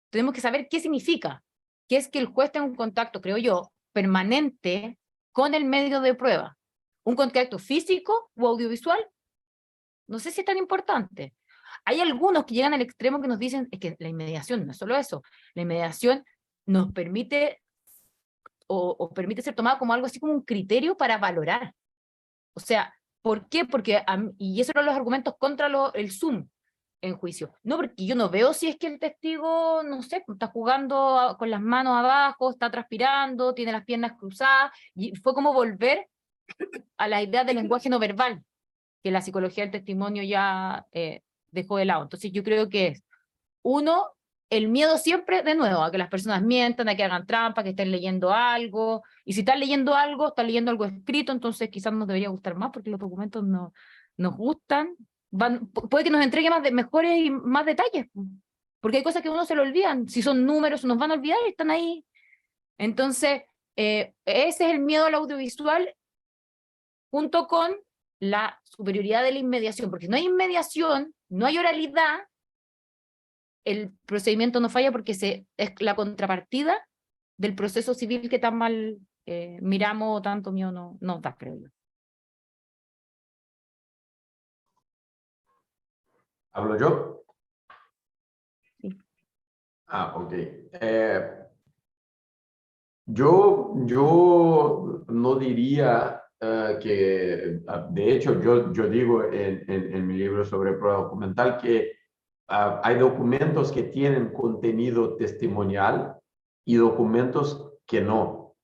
[SPEAKER 4] tenemos que saber qué significa, que es que el juez tenga un contacto, creo yo, permanente con el medio de prueba. Un contacto físico o audiovisual, no sé si es tan importante. Hay algunos que llegan al extremo que nos dicen es que la inmediación no es solo eso, la inmediación nos permite o permite ser tomado como algo así como un criterio para valorar. O sea, ¿por qué? Porque, y esos son los argumentos contra el Zoom en juicio. No, porque yo no veo si es que el testigo, no sé, está jugando con las manos abajo, está transpirando, tiene las piernas cruzadas, y fue como volver a la idea del lenguaje no verbal, que la psicología del testimonio ya dejó de lado. Entonces yo creo que es, uno, el miedo siempre, de nuevo, a que las personas mientan, a que hagan trampa, que estén leyendo algo, y si están leyendo algo escrito, entonces quizás nos debería gustar más, porque los documentos no nos gustan, puede que nos entregue mejores y más detalles, porque hay cosas que a uno se le olvidan, si son números, nos van a olvidar y están ahí. Entonces, ese es el miedo al audiovisual, junto con la superioridad de la inmediación, porque si no hay inmediación, no hay oralidad, el procedimiento no falla porque es la contrapartida del proceso civil que tan mal miramos o tanto miedo nos da, creo yo.
[SPEAKER 2] ¿Hablo yo?
[SPEAKER 4] Sí.
[SPEAKER 2] Ok. Yo no diría que, de hecho, yo digo en mi libro sobre prueba documental que hay documentos que tienen contenido testimonial y documentos que no.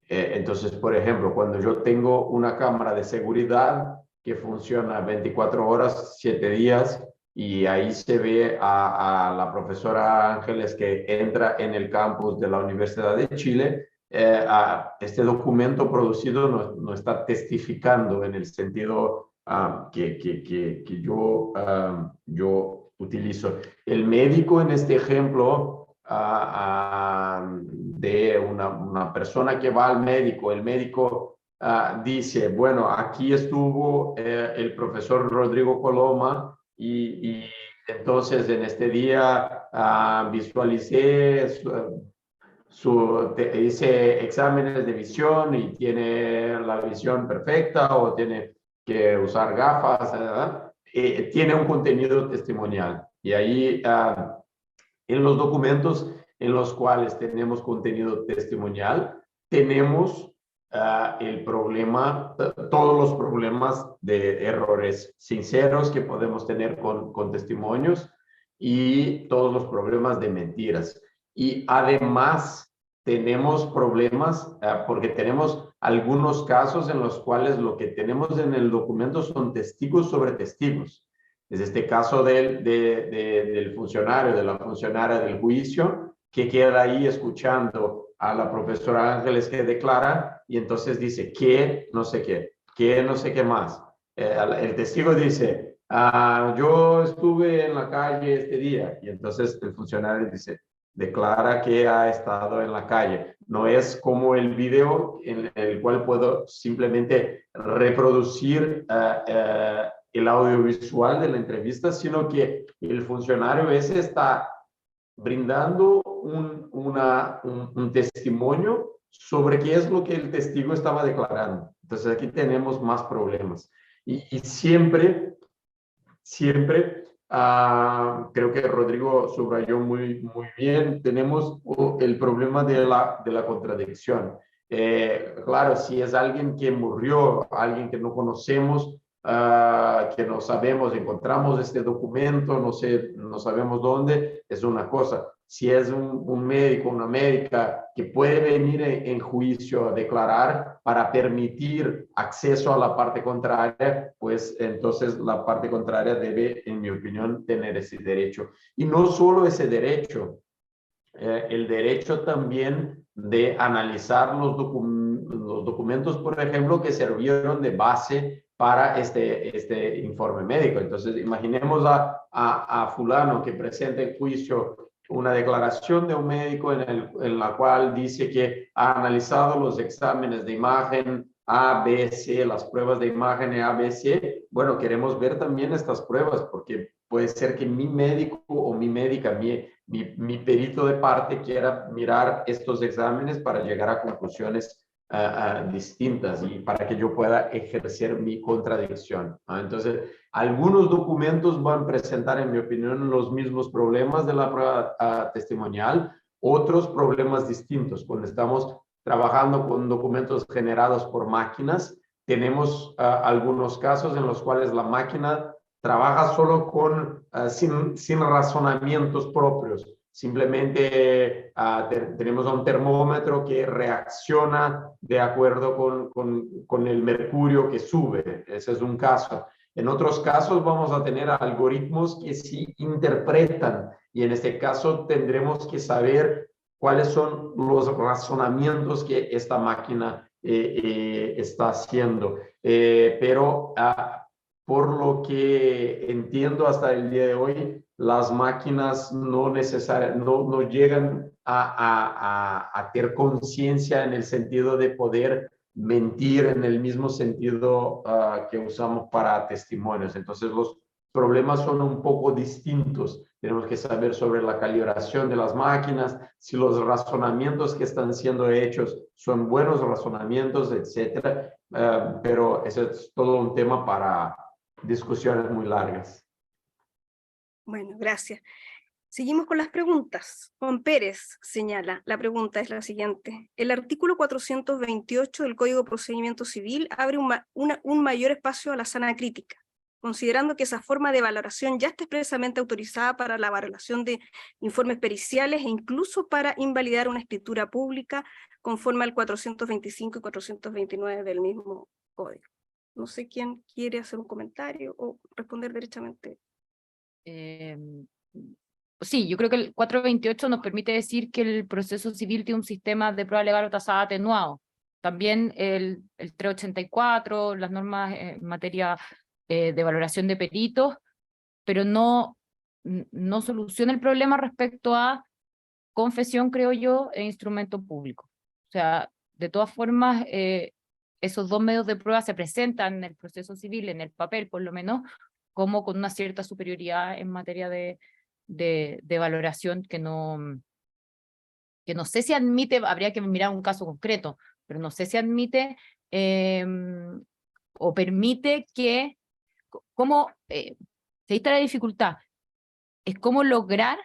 [SPEAKER 2] Entonces, por ejemplo, cuando yo tengo una cámara de seguridad que funciona 24 horas, 7 días, y ahí se ve a la profesora Ángeles que entra en el campus de la Universidad de Chile, este documento producido no está testificando en el sentido que yo utilizo. El médico en este ejemplo de una persona que va al médico, el médico dice, bueno, aquí estuvo el profesor Rodrigo Coloma y entonces en este día visualicé hice exámenes de visión y tiene la visión perfecta o tiene que usar gafas, tiene un contenido testimonial. Y ahí en los documentos en los cuales tenemos contenido testimonial, tenemos el problema, todos los problemas de errores sinceros que podemos tener con testimonios y todos los problemas de mentiras. Y además tenemos problemas porque tenemos algunos casos en los cuales lo que tenemos en el documento son testigos sobre testigos. Es este caso del funcionario, de la funcionaria del juicio, que queda ahí escuchando a la profesora Ángeles que declara y entonces dice que no sé qué más. El testigo dice, yo estuve en la calle este día y entonces el funcionario dice, declara que ha estado en la calle. No es como el video en el cual puedo simplemente reproducir el audiovisual de la entrevista, sino que el funcionario ese está brindando un testimonio sobre qué es lo que el testigo estaba declarando. Entonces aquí tenemos más problemas. Y siempre, creo que Rodrigo subrayó muy bien, tenemos el problema de la contradicción. Claro, si es alguien que murió, alguien que no conocemos, que no sabemos, encontramos este documento, no sabemos dónde, es una cosa. Si es un médico, una médica que puede venir en juicio a declarar para permitir acceso a la parte contraria, pues entonces la parte contraria debe, en mi opinión, tener ese derecho. Y no solo ese derecho, el derecho también de analizar los documentos, por ejemplo, que sirvieron de base para este informe médico. Entonces, imaginemos a fulano que presenta en juicio una declaración de un médico en la cual dice que ha analizado los exámenes de imagen A, B, C, las pruebas de imagen A, B, C. Bueno, queremos ver también estas pruebas porque puede ser que mi médico o mi médica, mi perito de parte quiera mirar estos exámenes para llegar a conclusiones distintas y para que yo pueda ejercer mi contradicción. Entonces, algunos documentos van a presentar, en mi opinión, los mismos problemas de la prueba testimonial, otros problemas distintos. Cuando estamos trabajando con documentos generados por máquinas. Tenemos algunos casos en los cuales la máquina trabaja solo con, sin razonamientos propios. Simplemente tenemos un termómetro que reacciona de acuerdo con el mercurio que sube. Ese es un caso. En otros casos vamos a tener algoritmos que sí interpretan, y en este caso tendremos que saber cuáles son los razonamientos que esta máquina está haciendo. Pero por lo que entiendo hasta el día de hoy, las máquinas no llegan a tener conciencia en el sentido de poder mentir en el mismo sentido que usamos para testimonios. Entonces los problemas son un poco distintos. Tenemos que saber sobre la calibración de las máquinas, si los razonamientos que están siendo hechos son buenos razonamientos, etcétera. Pero ese es todo un tema para discusiones muy largas.
[SPEAKER 1] Bueno, gracias. Seguimos con las preguntas. Juan Pérez señala, la pregunta es la siguiente. El artículo 428 del Código de Procedimiento Civil abre un mayor espacio a la sana crítica, considerando que esa forma de valoración ya está expresamente autorizada para la valoración de informes periciales e incluso para invalidar una escritura pública conforme al 425 y 429 del mismo código. No sé quién quiere hacer un comentario o responder derechamente.
[SPEAKER 4] Sí, yo creo que el 428 nos permite decir que el proceso civil tiene un sistema de prueba legal o tasada atenuado. También el 384, las normas en materia de valoración de peritos, pero no soluciona el problema respecto a confesión, creo yo, e instrumento público. O sea, de todas formas, esos dos medios de prueba se presentan en el proceso civil, en el papel por lo menos, como con una cierta superioridad en materia de valoración que no sé si admite, habría que mirar un caso concreto, pero no sé si admite o permite que, ahí está la dificultad, es cómo lograr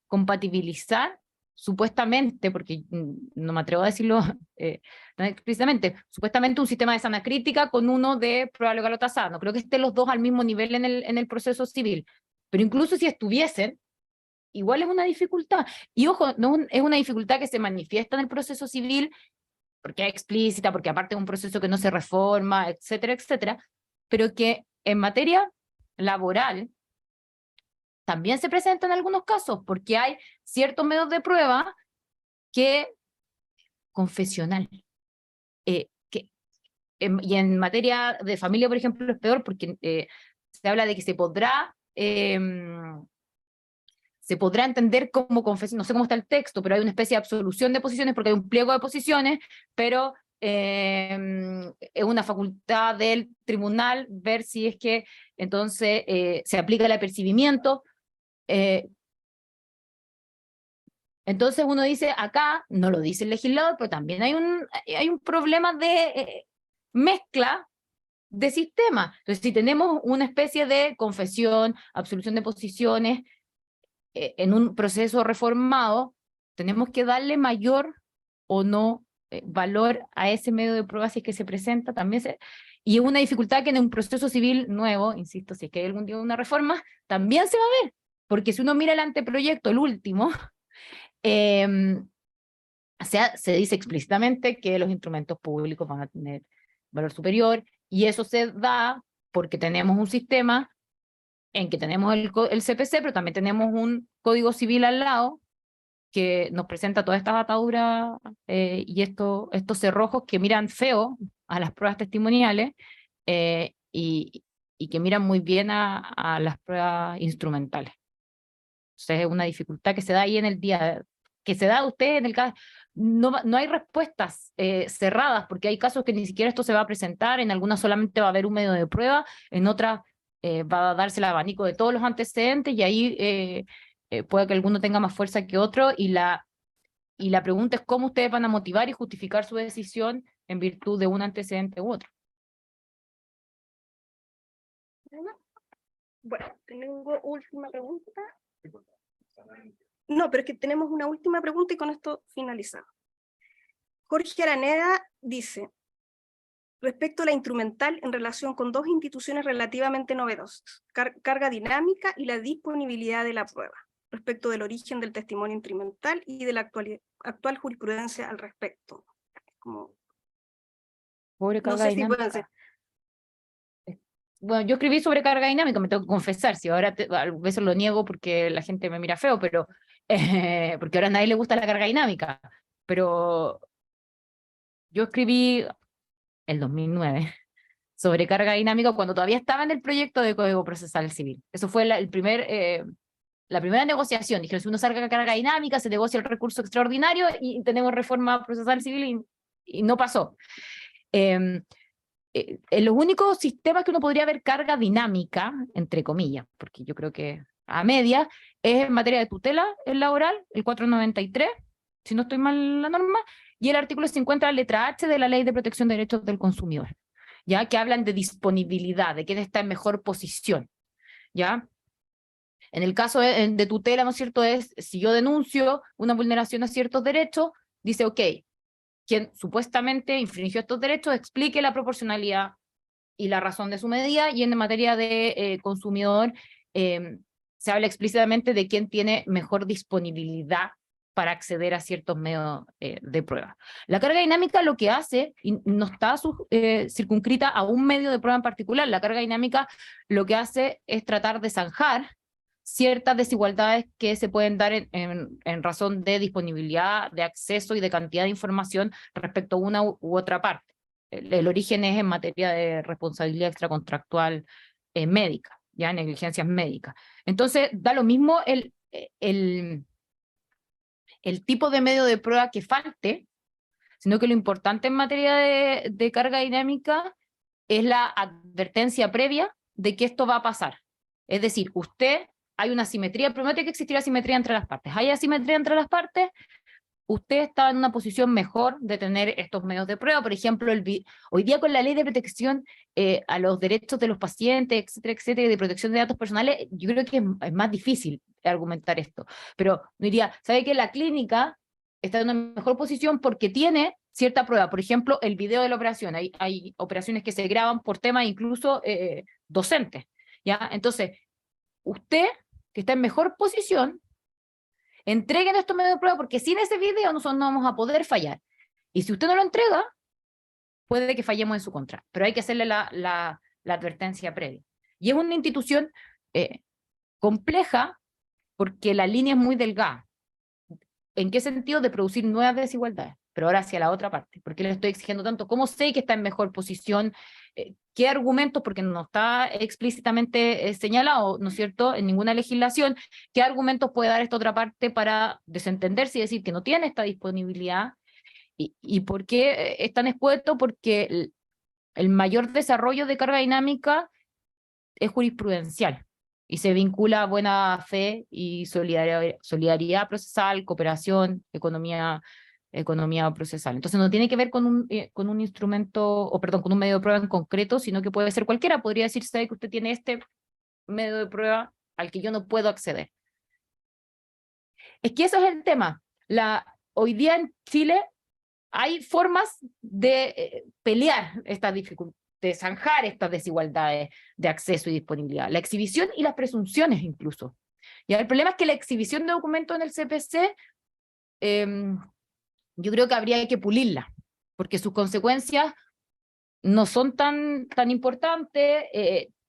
[SPEAKER 4] compatibilizar supuestamente, porque no me atrevo a decirlo tan explícitamente, supuestamente un sistema de sana crítica con uno de prueba legal o tasada. No creo que estén los dos al mismo nivel en el proceso civil, pero incluso si estuviesen, igual es una dificultad. Y ojo, no es una dificultad que se manifiesta en el proceso civil, porque es explícita, porque aparte es un proceso que no se reforma, etcétera, etcétera, pero que en materia laboral también se presenta en algunos casos, porque hay ciertos medios de prueba que, confesional, y en materia de familia, por ejemplo, es peor, porque se habla de que se podrá entender como confesión, no sé cómo está el texto, pero hay una especie de absolución de posiciones, porque hay un pliego de posiciones, pero es una facultad del tribunal ver si es que entonces se aplica el apercibimiento. Entonces uno dice, acá, no lo dice el legislador, pero también hay un problema de mezcla de sistemas. Entonces, si tenemos una especie de confesión, absolución de posiciones, en un proceso reformado, tenemos que darle mayor o no valor a ese medio de prueba si es que se presenta, y es una dificultad que en un proceso civil nuevo, insisto, si es que hay algún día una reforma, también se va a ver, porque si uno mira el anteproyecto, el último, se dice explícitamente que los instrumentos públicos van a tener valor superior, y eso se da porque tenemos un sistema en que tenemos el CPC, pero también tenemos un código civil al lado que nos presenta todas estas ataduras y estos cerrojos que miran feo a las pruebas testimoniales y que miran muy bien a las pruebas instrumentales. Entonces es una dificultad que se da ahí en el día, que se da a usted en el caso. No hay respuestas cerradas, porque hay casos que ni siquiera esto se va a presentar, en algunas solamente va a haber un medio de prueba, en otras va a darse el abanico de todos los antecedentes, y ahí puede que alguno tenga más fuerza que otro, y la pregunta es cómo ustedes van a motivar y justificar su decisión en virtud de un antecedente u otro.
[SPEAKER 1] Bueno, tengo última pregunta. No, pero es que tenemos una última pregunta y con esto finalizamos. Jorge Araneda dice, respecto a la instrumental en relación con dos instituciones relativamente novedosas, carga dinámica y la disponibilidad de la prueba, respecto del origen del testimonio instrumental y de la actual jurisprudencia al respecto. Como,
[SPEAKER 4] Sobre
[SPEAKER 1] no
[SPEAKER 4] carga
[SPEAKER 1] sé si
[SPEAKER 4] dinámica.
[SPEAKER 1] pueden ser.
[SPEAKER 4] Bueno, yo escribí sobre carga dinámica, me tengo que confesar, si ahora a veces lo niego porque la gente me mira feo, pero porque ahora a nadie le gusta la carga dinámica, pero yo escribí el 2009 sobre carga dinámica cuando todavía estaba en el proyecto de Código Procesal Civil. Eso fue la primera negociación. Dijeron, si uno saca carga dinámica, se negocia el recurso extraordinario y tenemos reforma procesal civil y no pasó. En los únicos sistemas que uno podría ver carga dinámica, entre comillas, porque yo creo que a media, es en materia de tutela laboral, el 493, si no estoy mal en la norma, y el artículo 50, letra H de la Ley de Protección de Derechos del Consumidor, ¿ya? Que hablan de disponibilidad, de quién está en mejor posición, ¿ya? En el caso de tutela, ¿no es cierto?, es si yo denuncio una vulneración a ciertos derechos, dice, ok, quien supuestamente infringió estos derechos explique la proporcionalidad y la razón de su medida, y en materia de consumidor se habla explícitamente de quién tiene mejor disponibilidad para acceder a ciertos medios de prueba. La carga dinámica lo que hace, y no está circunscrita a un medio de prueba en particular, la carga dinámica lo que hace es tratar de zanjar ciertas desigualdades que se pueden dar en razón de disponibilidad, de acceso y de cantidad de información respecto a una u otra parte. El origen es en materia de responsabilidad extracontractual médica, ya negligencias médicas. Entonces, da lo mismo el tipo de medio de prueba que falte, sino que lo importante en materia de carga dinámica es la advertencia previa de que esto va a pasar. Es decir, hay una asimetría, pero no tiene que existir asimetría entre las partes. Hay asimetría entre las partes, usted está en una posición mejor de tener estos medios de prueba. Por ejemplo, hoy día con la ley de protección a los derechos de los pacientes, etcétera, etcétera, y de protección de datos personales, yo creo que es más difícil argumentar esto. Pero diría, ¿sabe que la clínica está en una mejor posición porque tiene cierta prueba? Por ejemplo, el video de la operación. Hay operaciones que se graban por temas incluso docentes, ¿ya? Entonces, usted, que está en mejor posición, entreguen estos medios de prueba porque sin ese video nosotros no vamos a poder fallar. Y si usted no lo entrega, puede que fallemos en su contra, pero hay que hacerle la advertencia previa. Y es una institución compleja porque la línea es muy delgada. ¿En qué sentido? De producir nuevas desigualdades, pero ahora hacia la otra parte. ¿Por qué le estoy exigiendo tanto? ¿Cómo sé que está en mejor posición? ¿Qué argumentos? Porque no está explícitamente señalado, ¿no es cierto?, en ninguna legislación. ¿Qué argumentos puede dar esta otra parte para desentenderse y decir que no tiene esta disponibilidad? ¿Y por qué es tan expuesto? Porque el mayor desarrollo de carga dinámica es jurisprudencial y se vincula a buena fe y solidaridad procesal, cooperación, economía procesal. Entonces no tiene que ver con un instrumento, o perdón, con un medio de prueba en concreto, sino que puede ser cualquiera. Podría decirse que usted tiene este medio de prueba al que yo no puedo acceder. Es que eso es el tema. Hoy día en Chile hay formas de pelear estas dificultades, de zanjar estas desigualdades de acceso y disponibilidad. La exhibición y las presunciones incluso. Y el problema es que la exhibición de documentos en el CPC, yo creo que habría que pulirla, porque sus consecuencias no son tan importantes,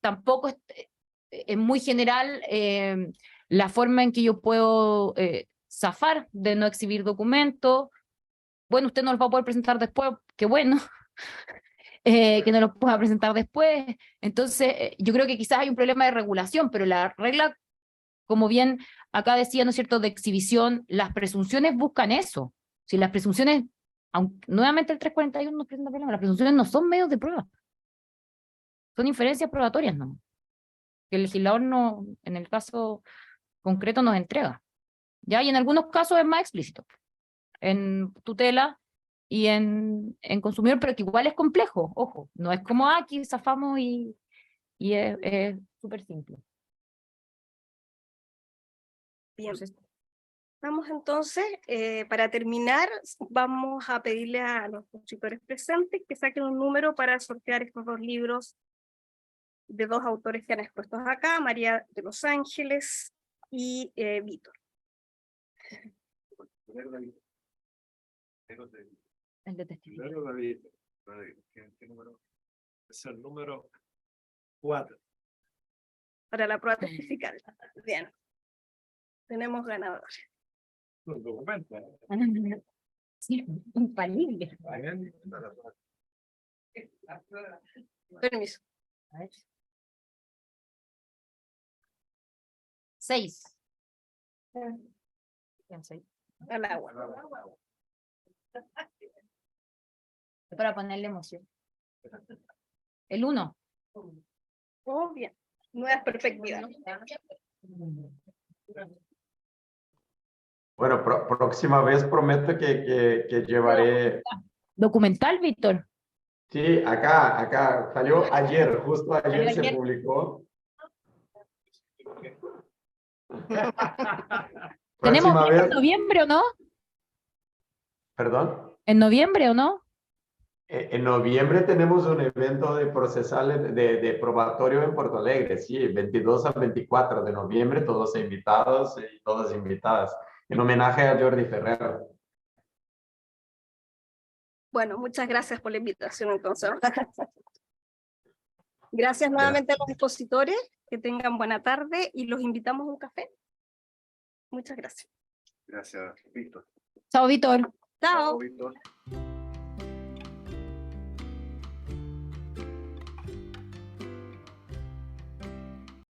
[SPEAKER 4] tampoco es muy general la forma en que yo puedo zafar de no exhibir documentos. Bueno, usted no los va a poder presentar después, qué bueno, que no los pueda presentar después. Entonces, yo creo que quizás hay un problema de regulación, pero la regla, como bien acá decía, ¿no es cierto?, de exhibición, las presunciones buscan eso. Si las presunciones, aunque nuevamente el 341 nos presenta problema, las presunciones no son medios de prueba, son inferencias probatorias, ¿no? Que el legislador no, en el caso concreto, nos entrega. ¿Ya? Y en algunos casos es más explícito, en tutela y en consumidor, pero que igual es complejo, ojo, no es como aquí zafamos y es súper simple.
[SPEAKER 1] Bien.
[SPEAKER 4] Entonces,
[SPEAKER 1] Vamos entonces, para terminar, vamos a pedirle a los expositores presentes que saquen un número para sortear estos 2 libros de 2 autores que han expuesto acá, María de los Ángeles y Víctor.
[SPEAKER 4] El de testigo.
[SPEAKER 6] Primero, David, ¿qué número? Es el número 4.
[SPEAKER 1] Para la prueba testifical. Bien. Tenemos ganadores.
[SPEAKER 6] Un documento.
[SPEAKER 4] Sí, infalible.
[SPEAKER 1] Permiso.
[SPEAKER 4] 6.
[SPEAKER 1] Al agua.
[SPEAKER 4] Para ponerle emoción. El 1.
[SPEAKER 1] Oh, bien. Nuevas perspectivas.
[SPEAKER 2] Bueno, próxima vez prometo que llevaré.
[SPEAKER 4] Documental, Víctor.
[SPEAKER 2] Sí, acá salió ayer, justo ayer
[SPEAKER 4] Salió
[SPEAKER 2] se
[SPEAKER 4] ayer.
[SPEAKER 2] publicó.
[SPEAKER 4] ¿Tenemos
[SPEAKER 2] Próxima
[SPEAKER 4] en
[SPEAKER 2] vez,
[SPEAKER 4] noviembre o no?
[SPEAKER 2] perdón.
[SPEAKER 4] ¿En noviembre o no?
[SPEAKER 2] En noviembre tenemos un evento de procesal de probatorio en Porto Alegre, sí, 22 al 24 de noviembre, todos invitados y todas invitadas, en homenaje a Jordi Ferrer.
[SPEAKER 1] Bueno, muchas gracias por la invitación entonces. Gracias nuevamente a los expositores, que tengan buena tarde y los invitamos a un café. Muchas gracias.
[SPEAKER 6] Gracias, Víctor.
[SPEAKER 4] Chao, Víctor.
[SPEAKER 1] Chao.
[SPEAKER 6] Víctor.